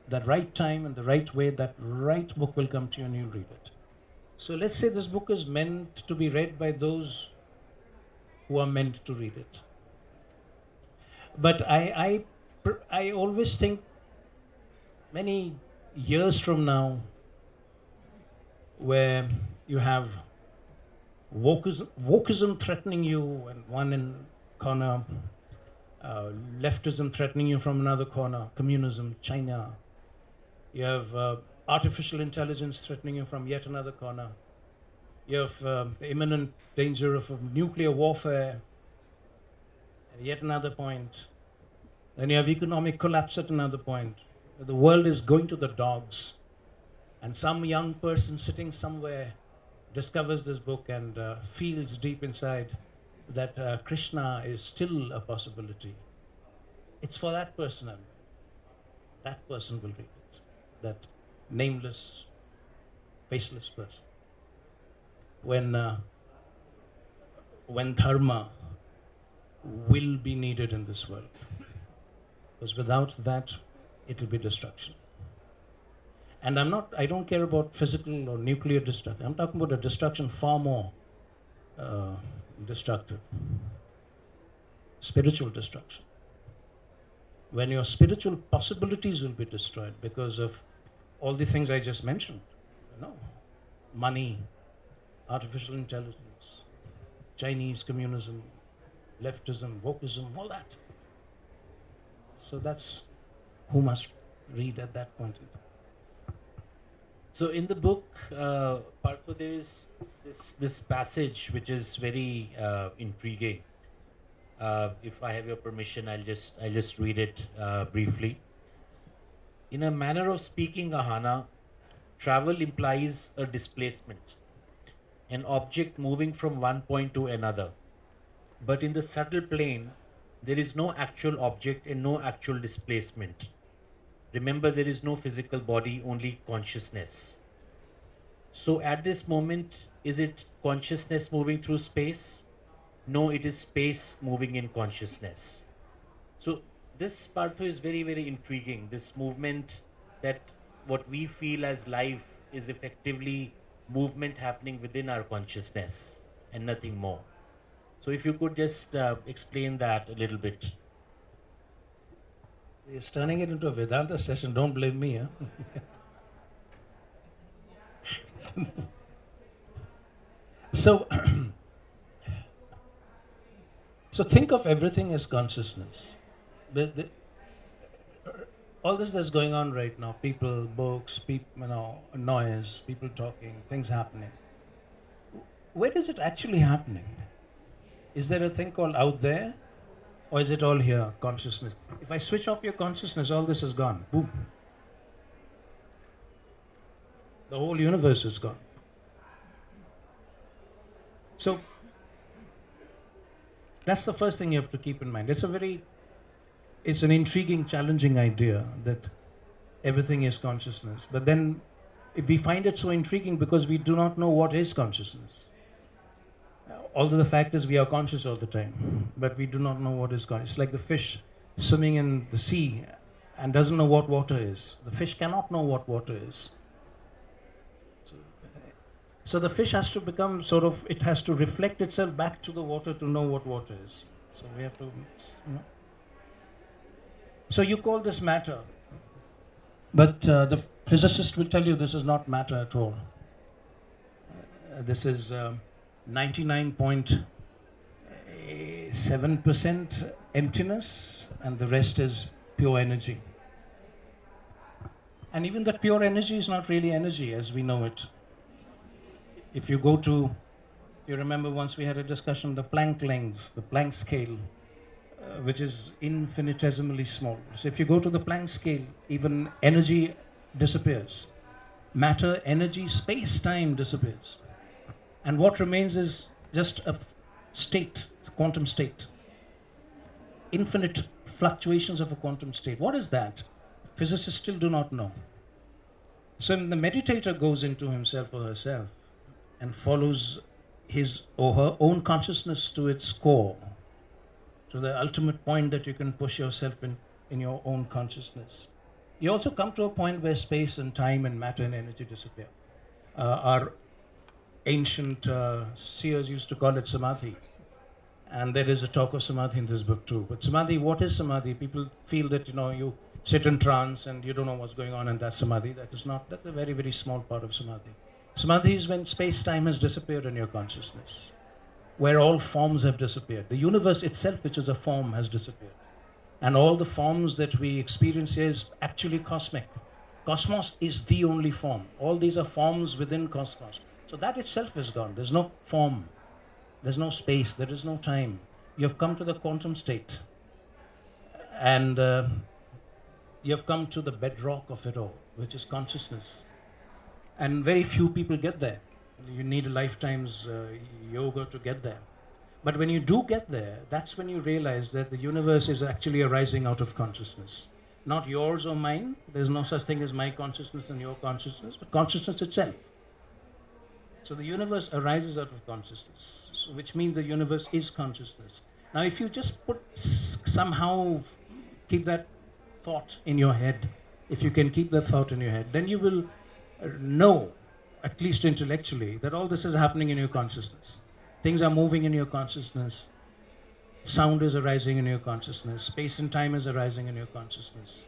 the right time and the right way, that right book will come to you and you'll read it. So let's say this book is meant to be read by those who are meant to read it. But I always think many years from now, where you have wokeism threatening you, and one in corner, leftism threatening you from another corner, communism, China. You have artificial intelligence threatening you from yet another corner. You have the imminent danger of nuclear warfare at yet another point. Then you have economic collapse at another point. The world is going to the dogs. And some young person sitting somewhere discovers this book and feels deep inside that Krishna is still a possibility. It's for that person. That person will read it. That nameless, faceless person. When dharma will be needed in this world. Because without that, it will be destruction. And I don't care about physical or nuclear destruction. I'm talking about a destruction far more destructive. Spiritual destruction. When your spiritual possibilities will be destroyed because of all the things I just mentioned. Money, artificial intelligence, Chinese communism, leftism, wokeism, all that. So that's who must read at that point in time. So in the book, Partho, there is this passage which is very intriguing. If I have your permission, I'll just read it briefly. In a manner of speaking, Ahana, travel implies a displacement, an object moving from one point to another. But in the subtle plane, there is no actual object and no actual displacement. Remember, there is no physical body, only consciousness. So at this moment, is it consciousness moving through space? No, it is space moving in consciousness. So this Partho is very, very intriguing. This movement, that what we feel as life is effectively movement happening within our consciousness and nothing more. So if you could just explain that a little bit. He's turning it into a Vedanta session. Don't blame me. So think of everything as consciousness. All this that's going on right now, people, books, noise, people talking, things happening. Where is it actually happening? Is there a thing called out there? Or is it all here, consciousness? If I switch off your consciousness, all this is gone. Boom. The whole universe is gone. So, that's the first thing you have to keep in mind. It's an intriguing, challenging idea that everything is consciousness. But then, if we find it so intriguing because we do not know what is consciousness. Although the fact is we are conscious all the time, but we do not know what is conscious. It's like the fish swimming in the sea and doesn't know what water is. The fish cannot know what water is. So the fish has to become it has to reflect itself back to the water to know what water is. So we have to, So you call this matter, but the physicist will tell you this is not matter at all. This is 99.7% emptiness, and the rest is pure energy. And even that pure energy is not really energy as we know it. If you go to, you remember once we had a discussion, the Planck length, the Planck scale, which is infinitesimally small. So if you go to the Planck scale, even energy disappears. Matter, energy, space-time disappears. And what remains is just a state, a quantum state. Infinite fluctuations of a quantum state. What is that? Physicists still do not know. So when the meditator goes into himself or herself and follows his or her own consciousness to its core, to the ultimate point that you can push yourself in your own consciousness, you also come to a point where space and time and matter and energy disappear. Our ancient seers used to call it samadhi. And there is a talk of samadhi in this book too. But samadhi, what is samadhi? People feel that you sit in trance and you don't know what's going on, and that's samadhi. That is not. That's a very, very small part of samadhi. Samadhi is when space-time has disappeared in your consciousness, where all forms have disappeared. The universe itself, which is a form, has disappeared. And all the forms that we experience here is actually cosmic. Cosmos is the only form. All these are forms within cosmos. So that itself is gone. There's no form. There's no space. There is no time. You have come to the quantum state. And you have come to the bedrock of it all, which is consciousness. And very few people get there. You need a lifetime's yoga to get there. But when you do get there, that's when you realize that the universe is actually arising out of consciousness. Not yours or mine. There's no such thing as my consciousness and your consciousness, but consciousness itself. So the universe arises out of consciousness, which means the universe is consciousness. Now if you just somehow keep that thought in your head, if you can keep that thought in your head, then you will know, at least intellectually, that all this is happening in your consciousness. Things are moving in your consciousness. Sound is arising in your consciousness. Space and time is arising in your consciousness.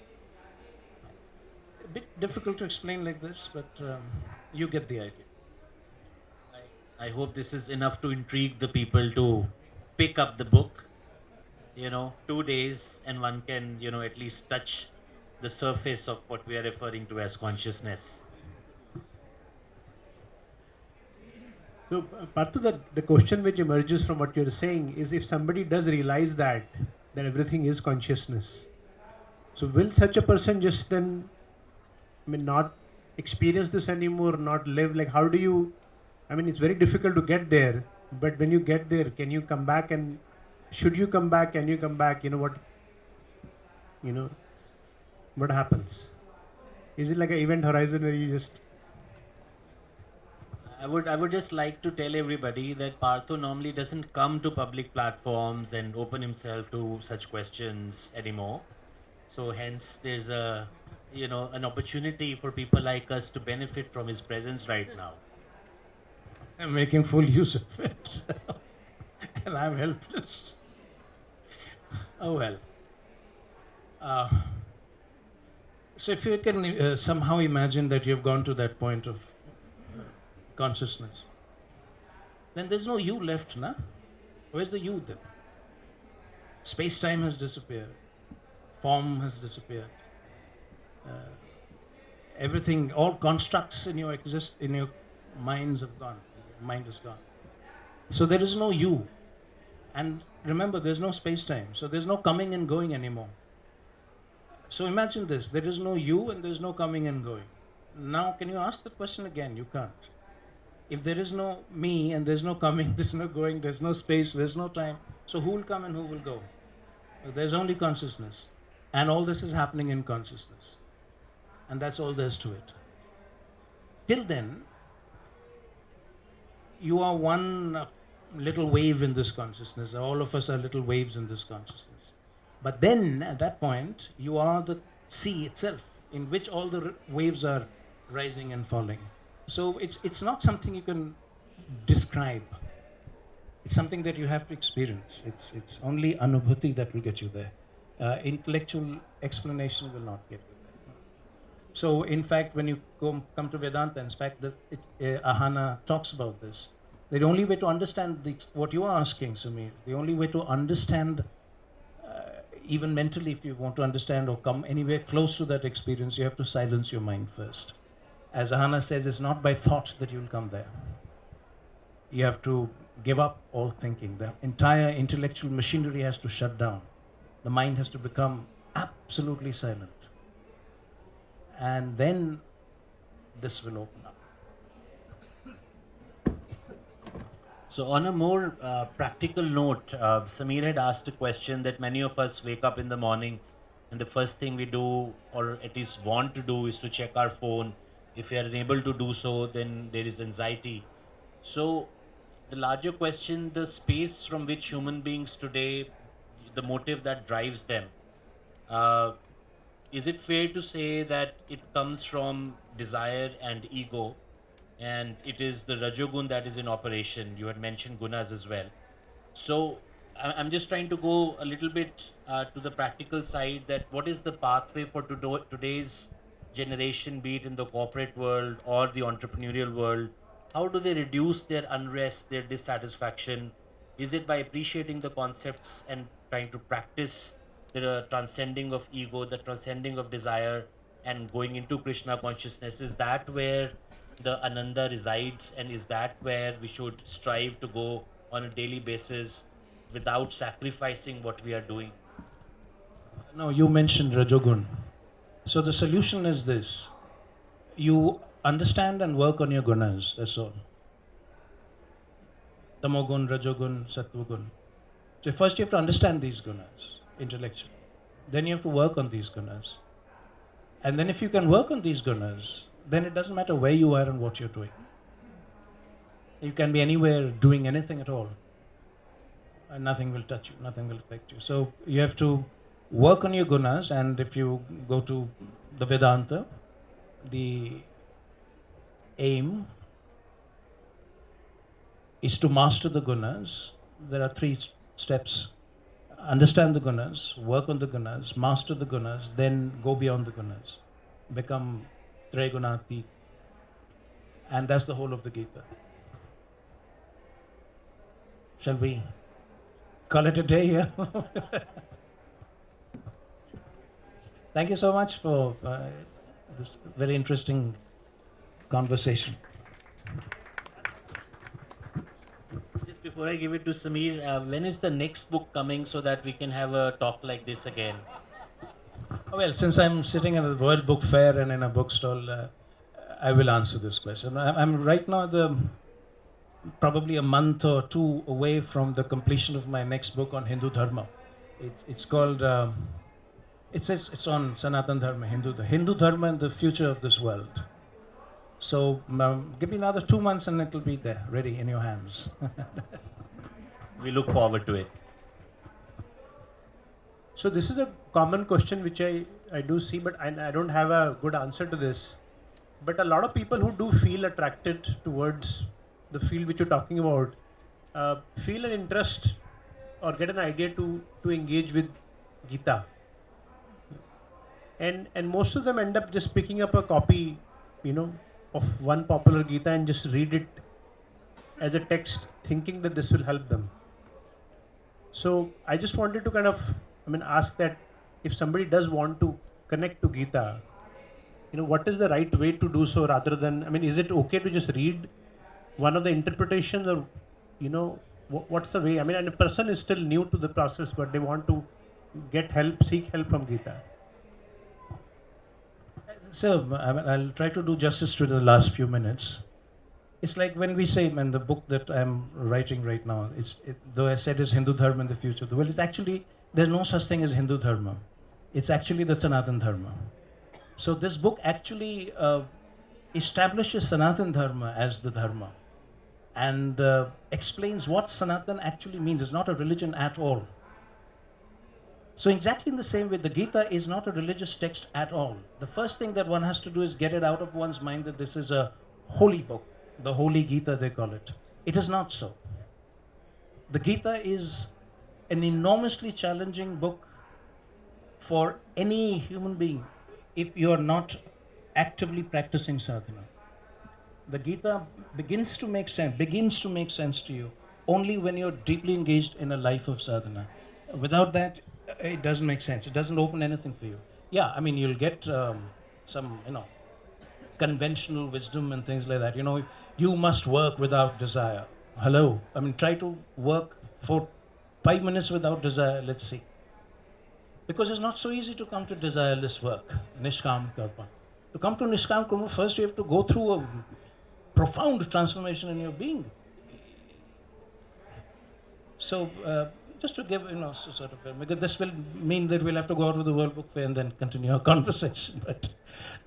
A bit difficult to explain like this, but you get the idea. I hope this is enough to intrigue the people to pick up the book. 2 days and one can, at least touch the surface of what we are referring to as consciousness. So, Partho, the question which emerges from what you're saying is, if somebody does realize that everything is consciousness, so will such a person just then, not experience this anymore, not live? Like, how do you, it's very difficult to get there, but when you get there, can you come back? And should you come back? Can you come back? What happens? Is it like an event horizon where you just... I would just like to tell everybody that Partho normally doesn't come to public platforms and open himself to such questions anymore. So hence there's an opportunity for people like us to benefit from his presence right now. I'm making full use of it. And I'm helpless. Oh well. So if you can somehow imagine that you've gone to that point of consciousness, then there's no you left, na? Where's the you then? Space-time has disappeared. Form has disappeared. Everything, all constructs in your minds have gone. Mind is gone. So there is no you. And remember, there's no space-time. So there's no coming and going anymore. So imagine this. There is no you and there's no coming and going. Now, can you ask the question again? You can't. If there is no me and there's no coming, there's no going, there's no space, there's no time, so who will come and who will go? There's only consciousness. And all this is happening in consciousness. And that's all there is to it. Till then, you are one little wave in this consciousness. All of us are little waves in this consciousness. But then, at that point, you are the sea itself, in which all the waves are rising and falling. So it's not something you can describe. It's something that you have to experience. It's only anubhuti that will get you there. Intellectual explanation will not get you there. So in fact, when you come to Vedanta, in fact, Ahana talks about this. The only way to understand what you are asking, Samir, the only way to understand, even mentally, if you want to understand or come anywhere close to that experience, you have to silence your mind first. As Ahana says, it's not by thought that you will come there. You have to give up all thinking. The entire intellectual machinery has to shut down. The mind has to become absolutely silent. And then this will open up. So on a more practical note, Samir had asked a question that many of us wake up in the morning and the first thing we do, or at least want to do, is to check our phone. If we are unable to do so, then there is anxiety. So the larger question, the space from which human beings today, the motive that drives them, is it fair to say that it comes from desire and ego, and it is the Rajogun that is in operation? You had mentioned gunas as well. So I'm just trying to go a little bit to the practical side, that what is the pathway for today's generation, be it in the corporate world or the entrepreneurial world? How do they reduce their unrest, their dissatisfaction? Is it by appreciating the concepts and trying to practice the transcending of ego, the transcending of desire, and going into Krishna consciousness? Is that where the Ananda resides, and is that where we should strive to go on a daily basis without sacrificing what we are doing? No, you mentioned Rajogun. So the solution is this: you understand and work on your gunas. That's all. Tamogun, Rajogun, Sattvagun. So first you have to understand these gunas intellectually. Then you have to work on these gunas. And then if you can work on these gunas, then it doesn't matter where you are and what you're doing. You can be anywhere doing anything at all. And nothing will touch you, nothing will affect you. So you have to work on your gunas, and if you go to the Vedanta, the aim is to master the gunas. There are three steps: understand the gunas, work on the gunas, master the gunas, then go beyond the gunas, become Trigunati. And that's the whole of the Gita. Shall we call it a day here? Thank you so much for this very interesting conversation. Just before I give it to Sameer, when is the next book coming so that we can have a talk like this again? Well, since I'm sitting at the World Book Fair and in a bookstall, I will answer this question. I'm right now probably a month or two away from the completion of my next book on Hindu Dharma. It's called, it's on Sanatan Dharma, Hindu Dharma and the future of this world. So give me another 2 months and it'll be there, ready in your hands. We look forward to it. So this is a common question which I do see, but I don't have a good answer to this. But a lot of people who do feel attracted towards the field which you're talking about, feel an interest or get an idea to engage with Gita. And most of them end up just picking up a copy, of one popular Gita and just read it as a text, thinking that this will help them. So I just wanted to ask that if somebody does want to connect to Gita, what is the right way to do so, rather than, is it okay to just read one of the interpretations, or, what's the way? And a person is still new to the process, but they want to get help, seek help from Gita. So I'll try to do justice to the last few minutes. It's like when we say, the book that I'm writing right now, though I said is Hindu Dharma in the future, well, it's actually, there's no such thing as Hindu Dharma. It's actually the Sanatan Dharma. So this book actually establishes Sanatan Dharma as the Dharma, and explains what Sanatan actually means. It's not a religion at all. So exactly in the same way, the Gita is not a religious text at all. The first thing that one has to do is get it out of one's mind that this is a holy book. The Holy Gita, they call it. It is not so. The Gita is an enormously challenging book for any human being if you are not actively practicing sadhana. The Gita begins to make sense to you only when you're deeply engaged in a life of sadhana. Without that, it doesn't make sense. It doesn't open anything for you. Yeah, you'll get some, conventional wisdom and things like that. You must work without desire. Hello. Try to work for 5 minutes without desire. Let's see. Because it's not so easy to come to desireless work, Nishkam Karma. To come to Nishkam Karma, first you have to go through a profound transformation in your being. So, just to give, because this will mean that we'll have to go out with the World Book Fair and then continue our conversation.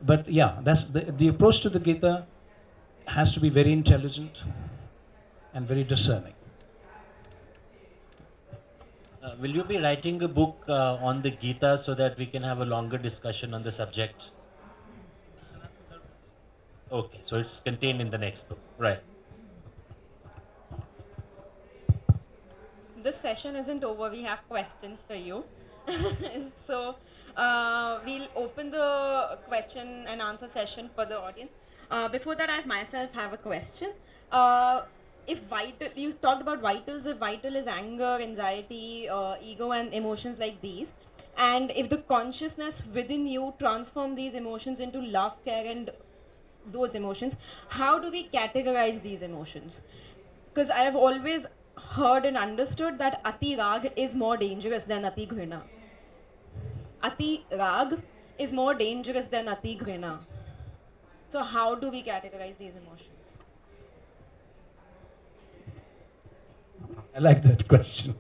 But yeah, that's the approach to the Gita has to be very intelligent and very discerning. Will you be writing a book on the Gita so that we can have a longer discussion on the subject? Okay, so it's contained in the next book, right? this session isn't over. We have questions for you. So we'll open the question and answer session for the audience. Before that, I myself have a question. If vital, you talked about vitals. If vital is anger, anxiety, ego, and emotions like these, and if the consciousness within you transform these emotions into love, care, and those emotions, how do we categorize these emotions? Because I have always heard and understood that ati rag is more dangerous than ati ghrina. Ati rag is more dangerous than ati ghrina. So how do we categorize these emotions? I like that question.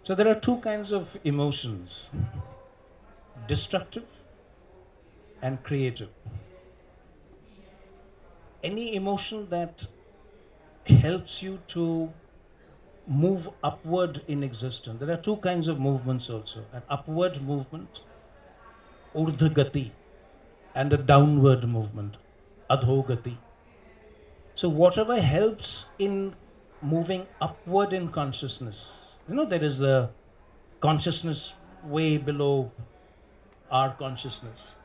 So there are two kinds of emotions, destructive and creative. Any emotion that helps you to move upward in existence. There are two kinds of movements also, an upward movement, urdhva gati, and a downward movement, adho gati. So whatever helps in moving upward in consciousness, there is the consciousness way below our consciousness,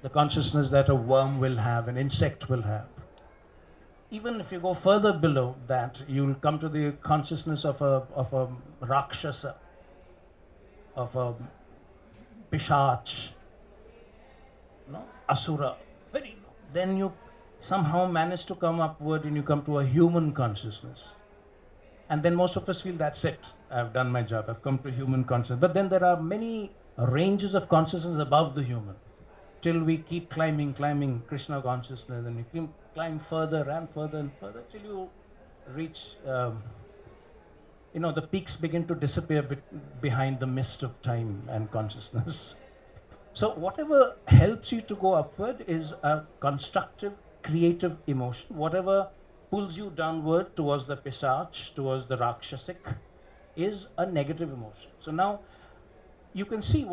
the consciousness that a worm will have, an insect will have. Even if you go further below that, you'll come to the consciousness of a rakshasa, of a pishach, asura. Then you somehow manage to come upward and you come to a human consciousness. And then most of us feel that's it. I've done my job. I've come to human consciousness. But then there are many ranges of consciousness above the human. Till we keep climbing Krishna consciousness, and you keep climb further and further and further till you reach, the peaks begin to disappear behind the mist of time and consciousness. So whatever helps you to go upward is a constructive, creative emotion. Whatever pulls you downward towards the pisach, towards the rakshasic, is a negative emotion. So now you can see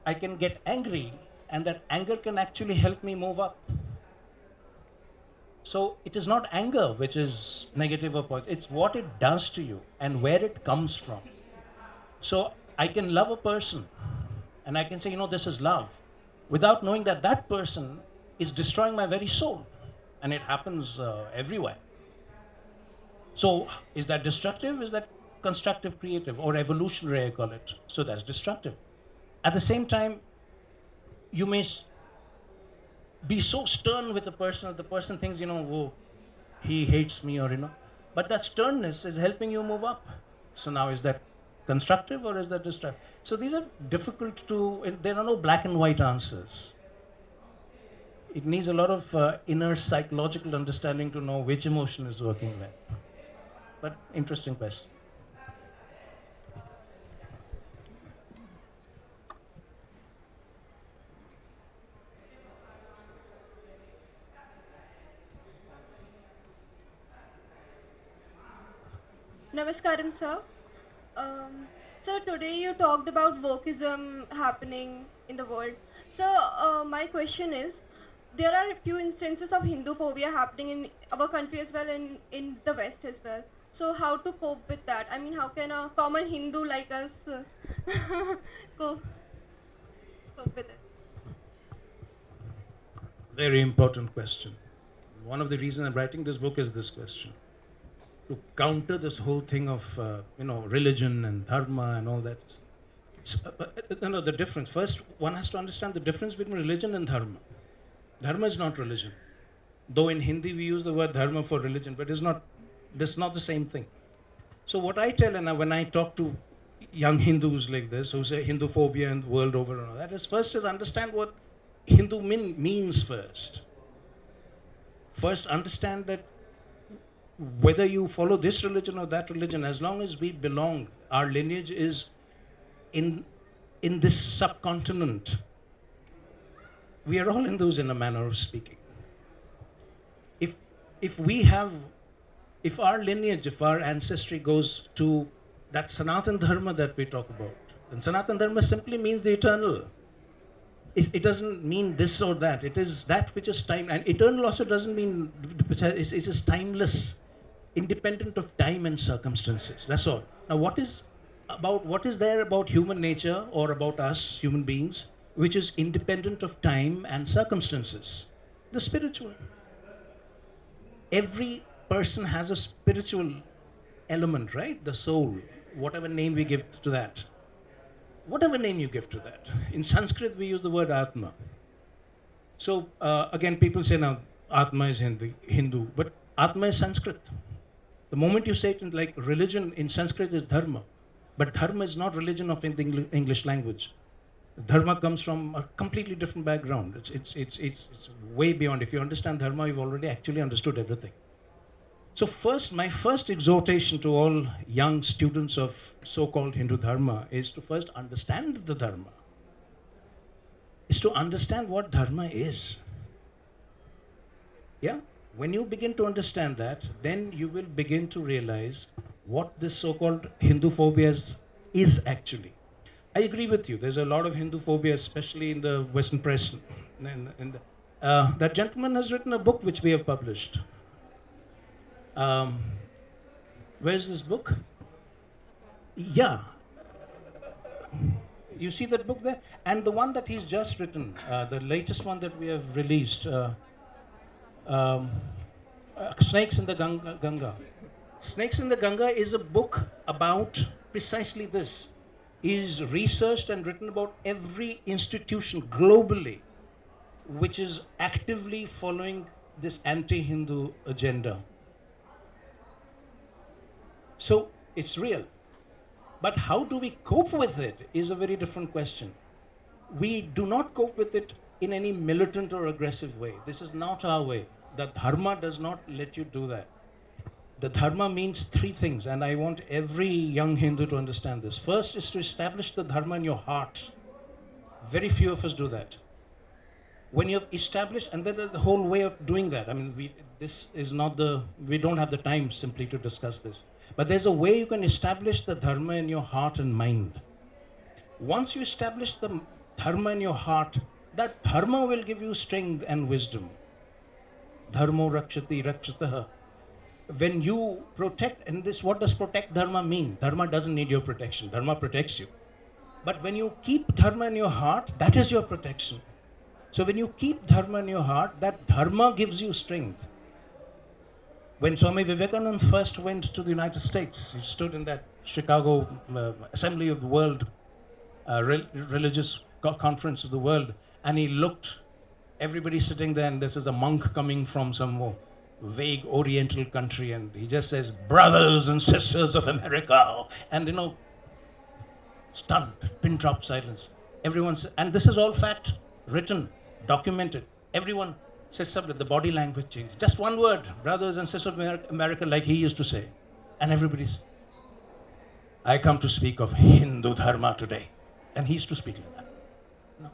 I can get angry, and that anger can actually help me move up. So it is not anger which is negative or positive, it's what it does to you and where it comes from. So I can love a person and I can say, this is love, without knowing that that person is destroying my very soul. And it happens everywhere. So is that destructive? Is that constructive, creative, or evolutionary, I call it? So that's destructive. At the same time, you may be so stern with the person that the person thinks, he hates me, but that sternness is helping you move up. So now is that constructive or is that destructive? So these are difficult there are no black and white answers. It needs a lot of inner psychological understanding to know which emotion is working well. But interesting question. Namaskaram, sir. So today you talked about wokeism happening in the world. So my question is, there are a few instances of Hindu phobia happening in our country as well and in the West as well. So how to cope with that? I mean, how can a common Hindu like us cope with it? Very important question. One of the reasons I'm writing this book is this question. To counter this whole thing of religion and dharma and all that. The difference. First, one has to understand the difference between religion and dharma. Dharma is not religion. Though in Hindi we use the word dharma for religion, but it's not the same thing. So what I tell, and when I talk to young Hindus like this, who say Hindu phobia and the world over and all that, is first is understand what Hindu means first. First understand that whether you follow this religion or that religion, as long as we belong, our lineage is in this subcontinent. We are all Hindus in a manner of speaking. If our lineage, if our ancestry goes to that Sanatan Dharma that we talk about, and Sanatan Dharma simply means the eternal. It doesn't mean this or that. It is that which is time, and eternal also doesn't mean it is timeless. independent of time and circumstances. That's all. Now, what is there about human nature or about us, human beings, which is independent of time and circumstances? The spiritual. Every person has a spiritual element, right? The soul, whatever name we give to that. Whatever name you give to that. In Sanskrit, we use the word Atma. So, again, people say now, Atma is Hindu, but Atma is Sanskrit. The moment you say it in like religion in Sanskrit is Dharma, but Dharma is not religion of the English language. Dharma comes from a completely different background. It's way beyond. If you understand Dharma, you've already actually understood everything. So my first exhortation to all young students of so-called Hindu Dharma is to first understand the Dharma. Is to understand what Dharma is. Yeah? When you begin to understand that, then you will begin to realize what this so-called Hindu phobia is actually. I agree with you. There's a lot of Hindu phobia, especially in the Western press. That gentleman has written a book which we have published. Where's this book? Yeah. You see that book there? And the one that he's just written, the latest one that we have released, Snakes in the Ganga. Snakes in the Ganga is a book about precisely this. He's researched and written about every institution globally which is actively following this anti-Hindu agenda. So it's real. But how do we cope with it is a very different question. We do not cope with it in any militant or aggressive way. This is not our way. The Dharma does not let you do that. The Dharma means three things, and I want every young Hindu to understand this. First is to establish the Dharma in your heart. Very few of us do that. When you've established, and there's the whole way of doing that. I mean, we don't have the time simply to discuss this. But there's a way you can establish the Dharma in your heart and mind. Once you establish the Dharma in your heart, that Dharma will give you strength and wisdom. Dharmo rakshati rakshataha. When you protect, and this, what does protect Dharma mean? Dharma doesn't need your protection. Dharma protects you. But when you keep Dharma in your heart, that is your protection. So when you keep Dharma in your heart, that Dharma gives you strength. When Swami Vivekananda first went to the United States, he stood in that Chicago Assembly of the World, religious conference of the world, and he looked, everybody sitting there, and this is a monk coming from some vague oriental country, and he just says, brothers and sisters of America, and stunned, pin drop silence. And this is all fact, written, documented. Everyone says something, the body language changed. Just one word, brothers and sisters of America, like he used to say. And everybody's, I come to speak of Hindu Dharma today. And he used to speak like that. No.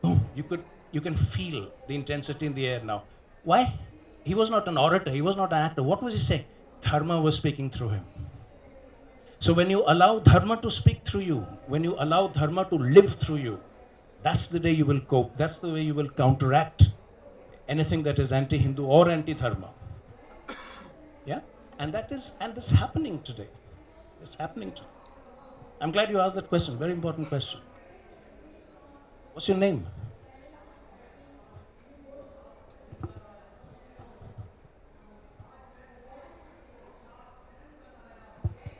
Boom, you can feel the intensity in the air now. Why? He was not an orator, he was not an actor. What was he saying? Dharma was speaking through him. So when you allow Dharma to speak through you, when you allow Dharma to live through you, that's the day you will cope. That's the way you will counteract anything that is anti-Hindu or anti-Dharma. Yeah? And it's happening today. It's happening today. I'm glad you asked that question. Very important question. What's your name?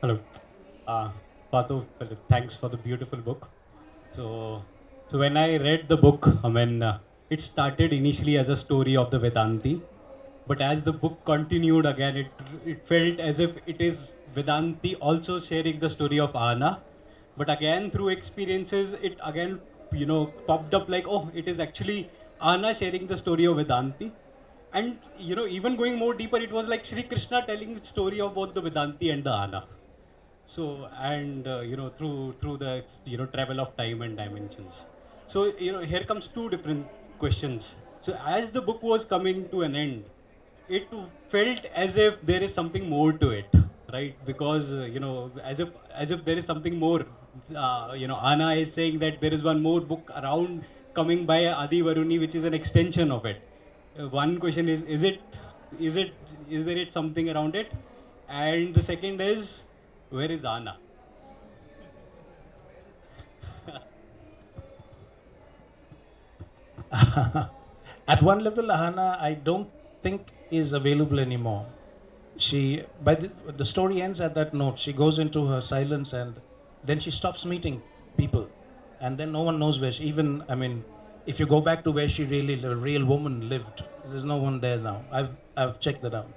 Hello. Partho, thanks for the beautiful book. So when I read the book, it started initially as a story of the Vedanti, but as the book continued again, it felt as if it is Vedanti also sharing the story of Ahana, but again through experiences, it again popped up like, oh, it is actually Ahana sharing the story of Vedanti. And even going more deeper, it was like Sri Krishna telling the story of both the Vedanti and the Ahana. So, and through the travel of time and dimensions. So here comes two different questions. So as the book was coming to an end, it felt as if there is something more to it, right? Because as if there is something more. Anna is saying that there is one more book around coming by Adi Varuni, which is an extension of it. One question is there something around it? And the second is, where is Anna? At one level, Ahana, I don't think is available anymore. She, the story ends at that note. She goes into her silence, and then she stops meeting people, and then no one knows where she. Even, I mean, if you go back to where she really, the real woman lived, there's no one there now. I've checked that out,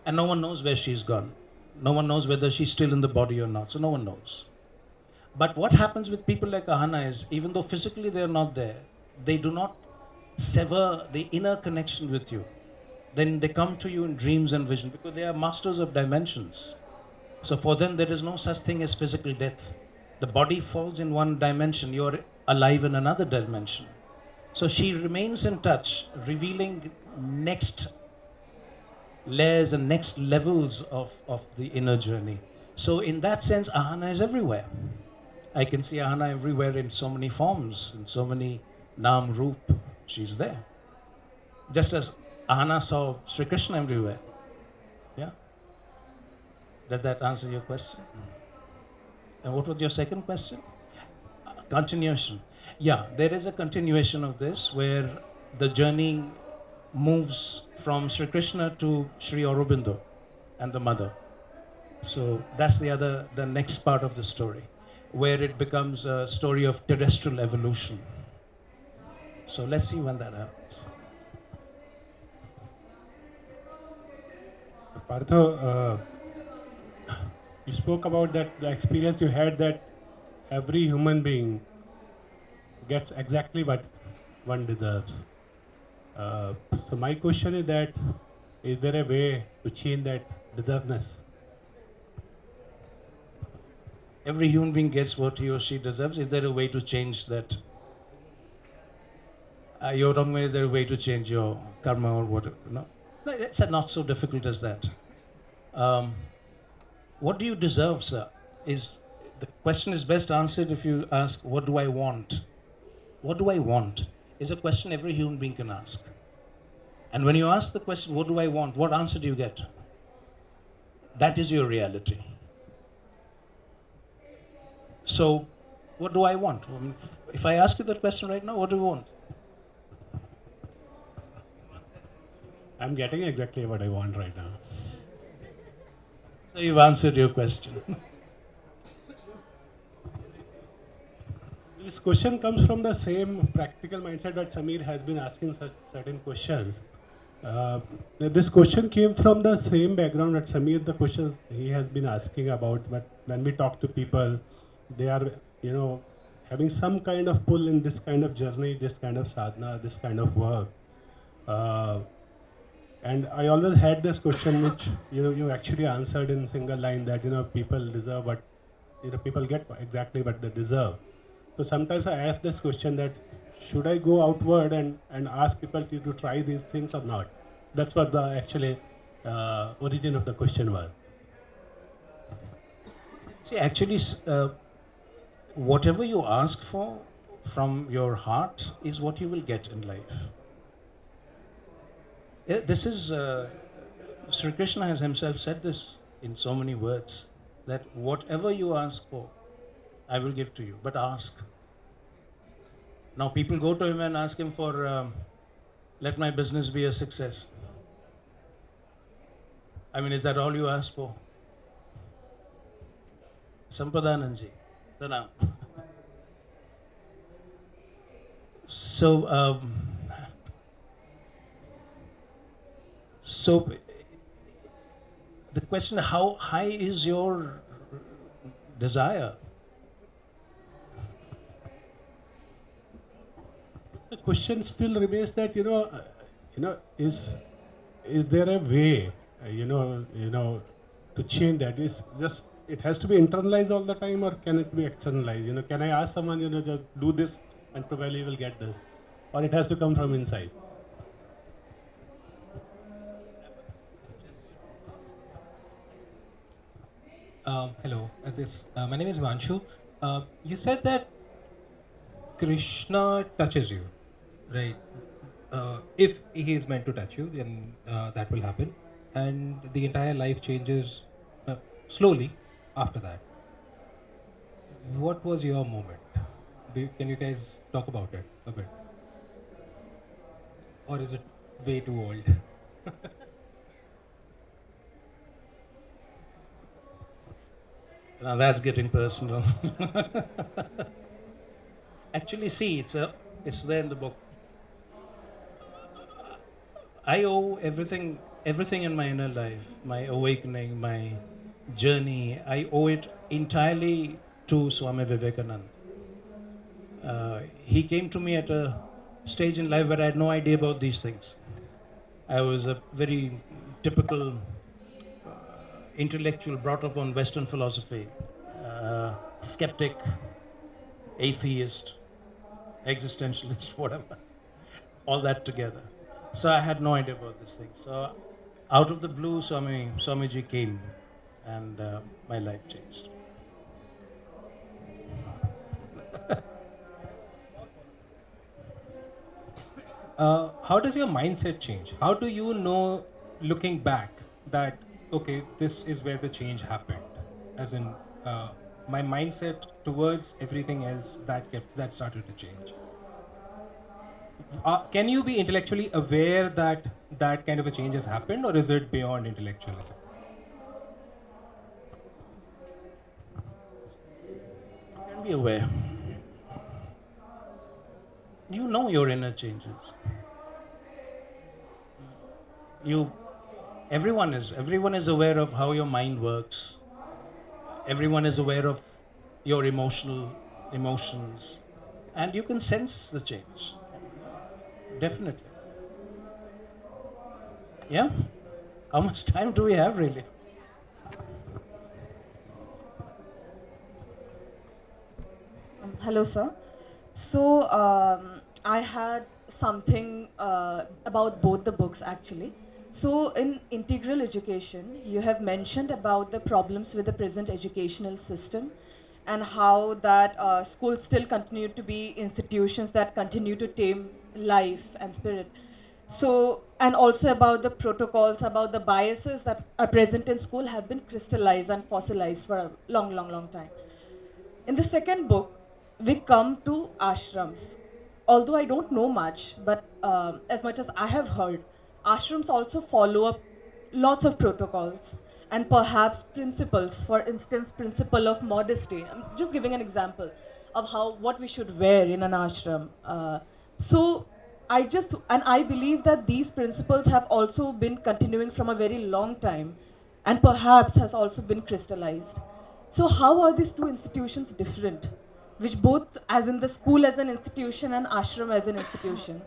and no one knows where she's gone. No one knows whether she's still in the body or not. So no one knows. But what happens with people like Ahana is, even though physically they're not there, they do not sever the inner connection with you. Then they come to you in dreams and vision because they are masters of dimensions. So for them, there is no such thing as physical death. The body falls in one dimension, you're alive in another dimension. So she remains in touch, revealing next layers and next levels of the inner journey. So in that sense, Ahana is everywhere. I can see Ahana everywhere in so many forms, in so many Naam Roop. She's there. Just as Ahana saw Sri Krishna everywhere. Yeah? Does that answer your question? And what was your second question? Continuation. Yeah, there is a continuation of this where the journey moves from Sri Krishna to Sri Aurobindo and the mother. So that's the next part of the story, where it becomes a story of terrestrial evolution. So let's see when that happens. Partho, you spoke about that the experience you had that every human being gets exactly what one deserves. So my question is that, is there a way to change that deservedness? Every human being gets what he or she deserves. Is there a way to change that? You're talking about, is there a way to change your karma or whatever? No, it's not so difficult as that. What do you deserve, sir? The question is best answered if you ask, what do I want? What do I want? Is a question every human being can ask. And when you ask the question, what do I want? What answer do you get? That is your reality. So, what do I want? I mean, if I ask you that question right now, what do you want? I'm getting exactly what I want right now. So you've answered your question. This question comes from the same practical mindset that Samir has been asking such certain questions. This question came from the same background that Samir, the questions he has been asking about, but when we talk to people, they are, having some kind of pull in this kind of journey, this kind of sadhana, this kind of work. And I always had this question which, you actually answered in single line that, people deserve what, people get exactly what they deserve. So sometimes I ask this question that, should I go outward and ask people to try these things or not? That's what the actually origin of the question was. See, actually, whatever you ask for from your heart is what you will get in life. This is, Sri Krishna has himself said this in so many words, that whatever you ask for, I will give to you, but ask. Now people go to him and ask him for, let my business be a success. I mean, is that all you ask for? Sampadananji, Sadhana. So, the question, how high is your desire? The question still remains that, is there a way, to change that? Is just it has to be internalized all the time, or can it be externalized? Can I ask someone, just do this and probably you will get this, or it has to come from inside? Hello, my name is Vanshu. You said that Krishna touches you, right? If he is meant to touch you, then that will happen, and the entire life changes slowly after that. What was your moment? Can you guys talk about it a bit? Or is it way too old? Now that's getting personal. Actually, see, it's there in the book. I owe everything in my inner life, my awakening, my journey. I owe it entirely to Swami Vivekananda. He came to me at a stage in life where I had no idea about these things. I was a very typical intellectual brought up on Western philosophy, skeptic, atheist, existentialist, whatever, all that together. So I had no idea about this thing. So out of the blue, Swamiji came, and my life changed. How does your mindset change? How do you know, looking back, that okay, this is where the change happened? As in, my mindset towards everything else that started to change. Can you be intellectually aware that that kind of a change has happened, or is it beyond intellectualism? You can be aware. You know your inner changes. Everyone is aware of how your mind works. Everyone is aware of your emotions, and you can sense the change. Definitely. Yeah? How much time do we have, really? Hello, sir. So, I had something about both the books actually. So, in integral education, you have mentioned about the problems with the present educational system and how that schools still continue to be institutions that continue to tame life and spirit. So, and also about the protocols, about the biases that are present in school have been crystallized and fossilized for a long, long, long time. In the second book, we come to ashrams. Although I don't know much, but as much as I have heard, ashrams also follow up lots of protocols and perhaps principles. For instance, principle of modesty. I'm just giving an example of how what we should wear in an ashram. So I believe that these principles have also been continuing from a very long time, and perhaps has also been crystallized. So how are these two institutions different? Which both, as in the school as an institution and ashram as an institution,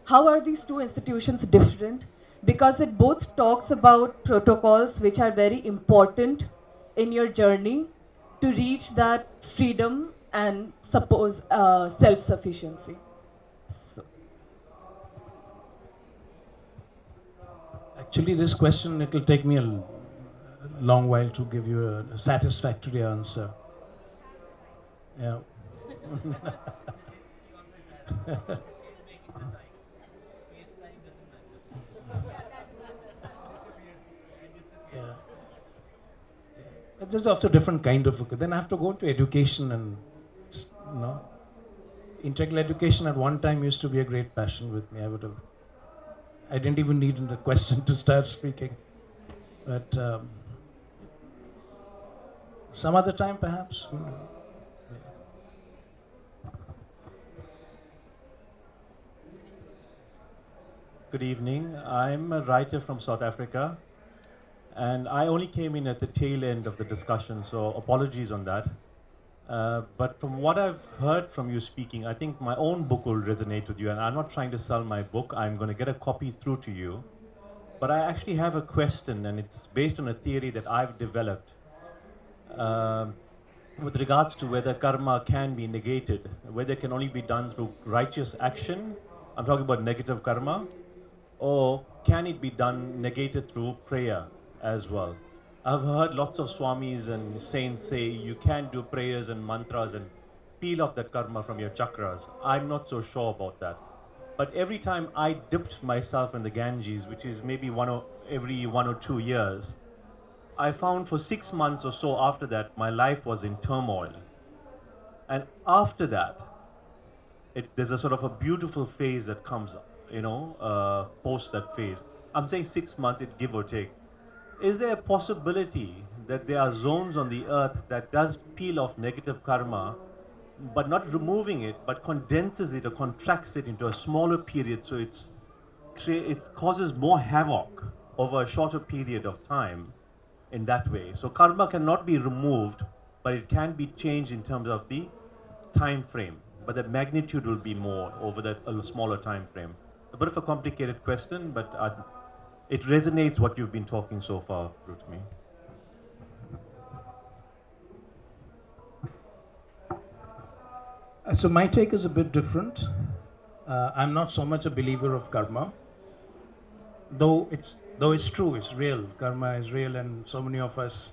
how are these two institutions different? Because it both talks about protocols which are very important in your journey to reach that freedom and suppose self-sufficiency. So. Actually, this question, it will take me a long while to give you a satisfactory answer. Yeah. Yeah. There's also different kind of. Then I have to go into education, and integral education at one time used to be a great passion with me. I didn't even need the question to start speaking, but some other time perhaps. Good evening. I'm a writer from South Africa, and I only came in at the tail end of the discussion, so apologies on that. But from what I've heard from you speaking, I think my own book will resonate with you, and I'm not trying to sell my book. I'm going to get a copy through to you. But I actually have a question, and it's based on a theory that I've developed with regards to whether karma can be negated, whether it can only be done through righteous action. I'm talking about negative karma. Or can it be done, negated through prayer as well? I've heard lots of swamis and saints say you can do prayers and mantras and peel off that karma from your chakras. I'm not so sure about that. But every time I dipped myself in the Ganges, which is maybe every 1 or 2 years, I found for 6 months or so after that, my life was in turmoil. And after that, there's a sort of a beautiful phase that comes, post that phase. I'm saying 6 months, it give or take. Is there a possibility that there are zones on the earth that does peel off negative karma, but not removing it, but condenses it or contracts it into a smaller period, so it causes more havoc over a shorter period of time in that way. So karma cannot be removed, but it can be changed in terms of the time frame, but the magnitude will be more over a smaller time frame. A bit of a complicated question, but it resonates what you've been talking so far through to me. So my take is a bit different. I'm not so much a believer of karma, though it's true, it's real. Karma is real, and so many of us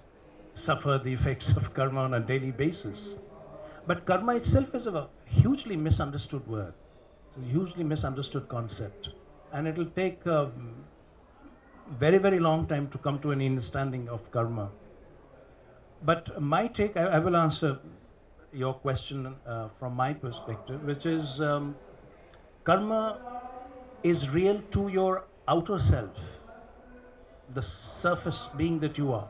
suffer the effects of karma on a daily basis. But karma itself is a hugely misunderstood word, it's a hugely misunderstood concept, and it'll take a very, very long time to come to an understanding of karma. But my take, I will answer your question from my perspective, which is karma is real to your outer self, the surface being that you are.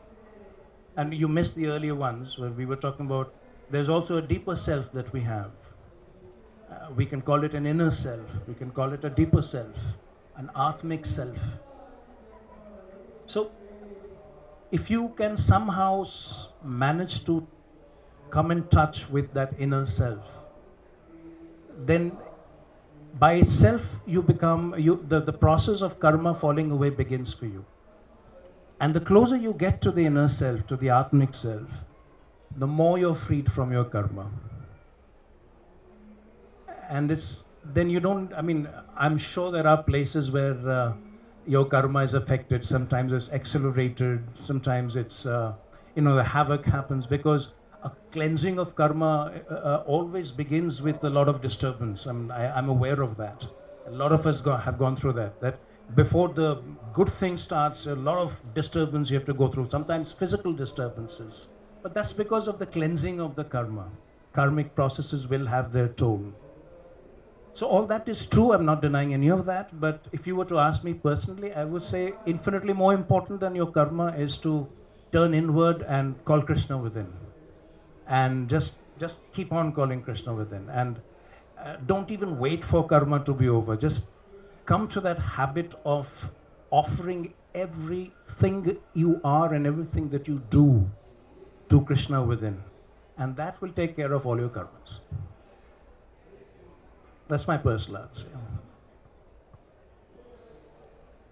And you missed the earlier ones where we were talking about there's also a deeper self that we have. We can call it an inner self, we can call it a deeper self, an atmic self. So if you can somehow manage to come in touch with that inner self, then by itself you become, the process of karma falling away begins for you. And the closer you get to the inner self, to the atmic self, the more you're freed from your karma. And then you don't, I'm sure there are places where your karma is affected. Sometimes it's accelerated, sometimes it's, the havoc happens, because a cleansing of karma always begins with a lot of disturbance. I'm aware of that. A lot of us have gone through that before the good thing starts, a lot of disturbance you have to go through, sometimes physical disturbances. But that's because of the cleansing of the karma. Karmic processes will have their toll. So all that is true, I'm not denying any of that, but if you were to ask me personally, I would say infinitely more important than your karma is to turn inward and call Krishna within. And just keep on calling Krishna within. And don't even wait for karma to be over. Just come to that habit of offering everything you are and everything that you do to Krishna within. And that will take care of all your karmas. That's my personal answer.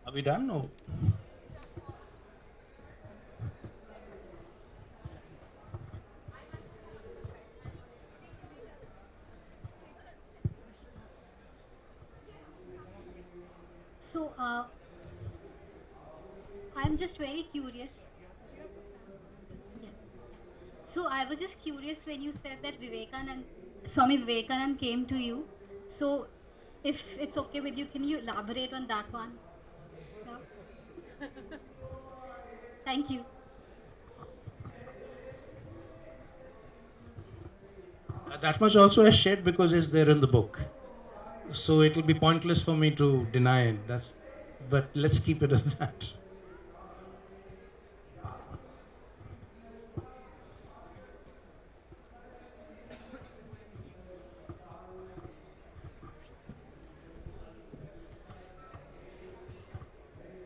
Are we done? Or? So, I'm just very curious. Yeah. So, I was just curious when you said that Swami Vivekanand came to you. So, if it's okay with you, can you elaborate on that one? No? Thank you. That much also is shared because it's there in the book. So it will be pointless for me to deny it. But let's keep it at that.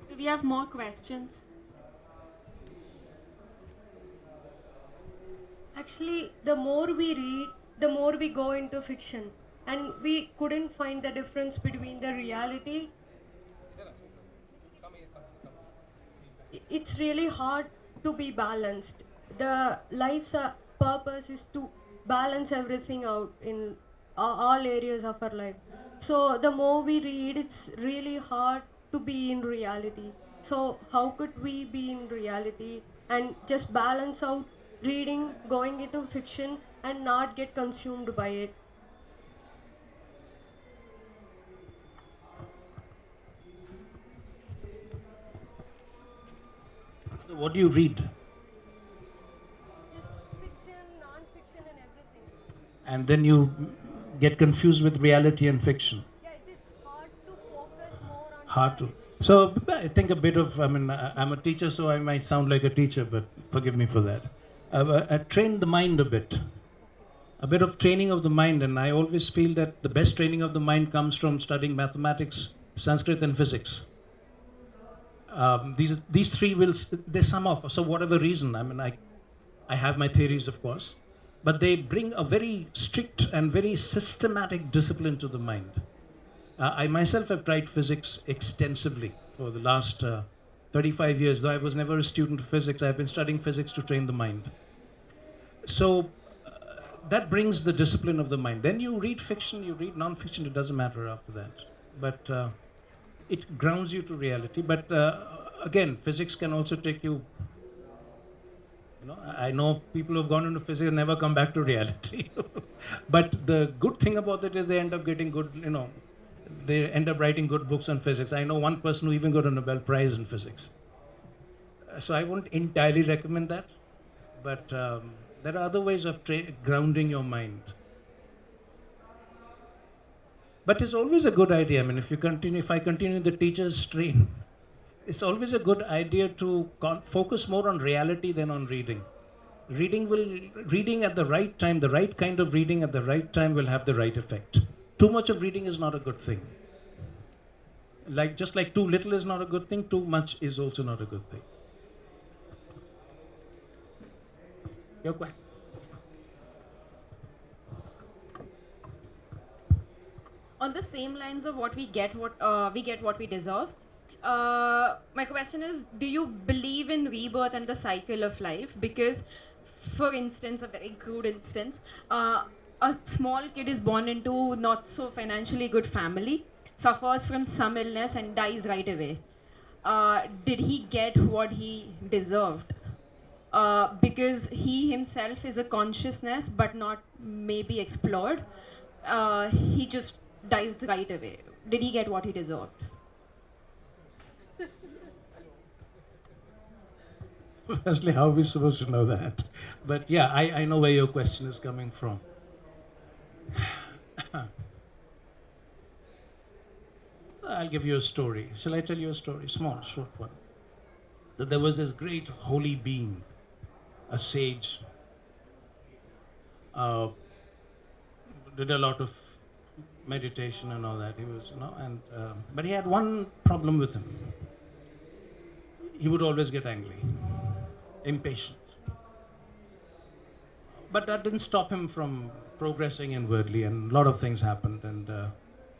Do we have more questions? Actually, the more we read, the more we go into fiction. And we couldn't find the difference between the reality. It's really hard to be balanced. The life's purpose is to balance everything out in all areas of our life. So the more we read, it's really hard to be in reality. So how could we be in reality and just balance out reading, going into fiction, and not get consumed by it? What do you read? and then you get confused with reality and fiction. Hard to. So I think a bit of, I'm a teacher, so I might sound like a teacher, but forgive me for that. I trained the mind a bit of training of the mind, and I always feel that the best training of the mind comes from studying mathematics, Sanskrit, and physics. These three they sum up. So whatever reason, I have my theories, of course, but they bring a very strict and very systematic discipline to the mind. I myself have tried physics extensively for the last 35 years. Though I was never a student of physics, I've been studying physics to train the mind. So that brings the discipline of the mind. Then you read fiction, you read non-fiction, it doesn't matter after that. But it grounds you to reality. But again, physics can also take you, I know people who have gone into physics and never come back to reality. But the good thing about it is they end up getting good, they end up writing good books on physics. I know one person who even got a Nobel Prize in physics. So I won't entirely recommend that, but there are other ways of grounding your mind. But it's always a good idea. If I continue the teacher's train, it's always a good idea to focus more on reality than on reading. Reading at the right time, the right kind of reading at the right time will have the right effect. Too much of reading is not a good thing. Just like too little is not a good thing, too much is also not a good thing. Your question? On the same lines of what we get what we deserve. My question is, do you believe in rebirth and the cycle of life? Because, for instance, a very crude instance, a small kid is born into not so financially good family, suffers from some illness and dies right away. Did he get what he deserved? Because he himself is a consciousness but not maybe explored. He just dies right away. Did he get what he deserved? Firstly, how are we supposed to know that? But yeah, I know where your question is coming from. I'll give you a story. Shall I tell you a story? Small, short one. That there was this great holy being, a sage, did a lot of meditation and all that. He was, but he had one problem with him. He would always get angry, impatient. But that didn't stop him from progressing inwardly, and a lot of things happened, and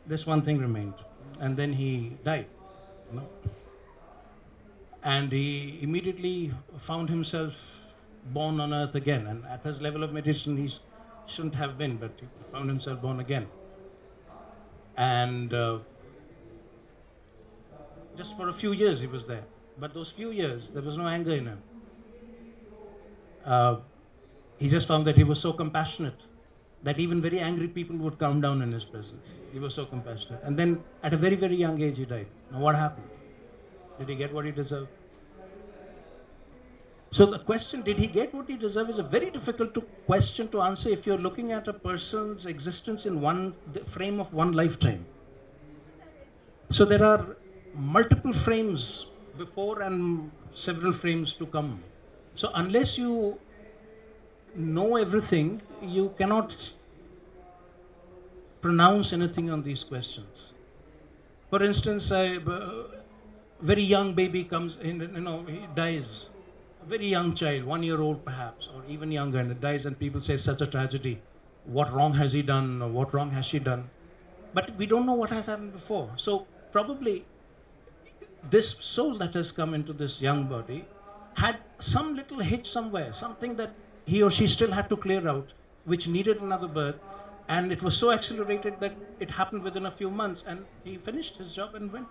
this one thing remained. And then he died, and he immediately found himself born on earth again. And at his level of meditation, he shouldn't have been, but he found himself born again. And just for a few years he was there. But those few years, there was no anger in him. He just found that he was so compassionate that even very angry people would calm down in his presence. He was so compassionate. And then at a very, very young age, he died. Now what happened? Did he get what he deserved? So the question, did he get what he deserved, is a very difficult question to answer if you're looking at a person's existence in the frame of one lifetime. So there are multiple frames before and several frames to come. So unless you know everything, you cannot pronounce anything on these questions. For instance, a very young baby comes in, he dies. A very young child, 1 year old perhaps, or even younger, and it dies, and people say, such a tragedy. What wrong has he done, or what wrong has she done? But we don't know what has happened before. So probably this soul that has come into this young body had some little hitch somewhere, something that he or she still had to clear out, which needed another birth, and it was so accelerated that it happened within a few months, and he finished his job and went.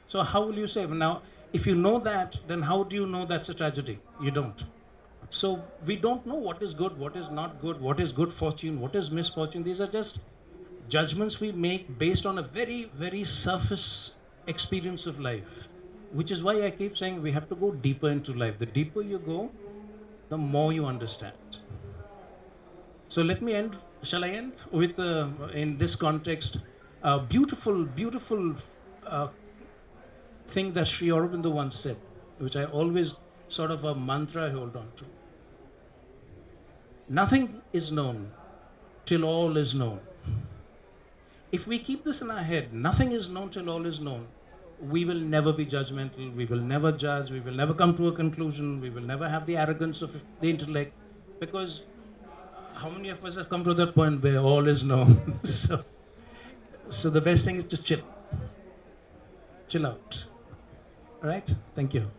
So how will you say? Now, if you know that, then how do you know that's a tragedy? You don't. So we don't know what is good, what is not good, what is good fortune, what is misfortune. These are just judgments we make based on a very, very surface experience of life, which is why I keep saying we have to go deeper into life. The deeper you go, the more you understand. So let me end. Shall I end with in this context, a beautiful thing that Sri Aurobindo once said, which I always sort of a mantra I hold on to. Nothing is known till all is known. If we keep this in our head, nothing is known till all is known, we will never be judgmental, we will never judge, we will never come to a conclusion, we will never have the arrogance of the intellect, because how many of us have come to that point where all is known? So the best thing is to chill out. Right? Thank you.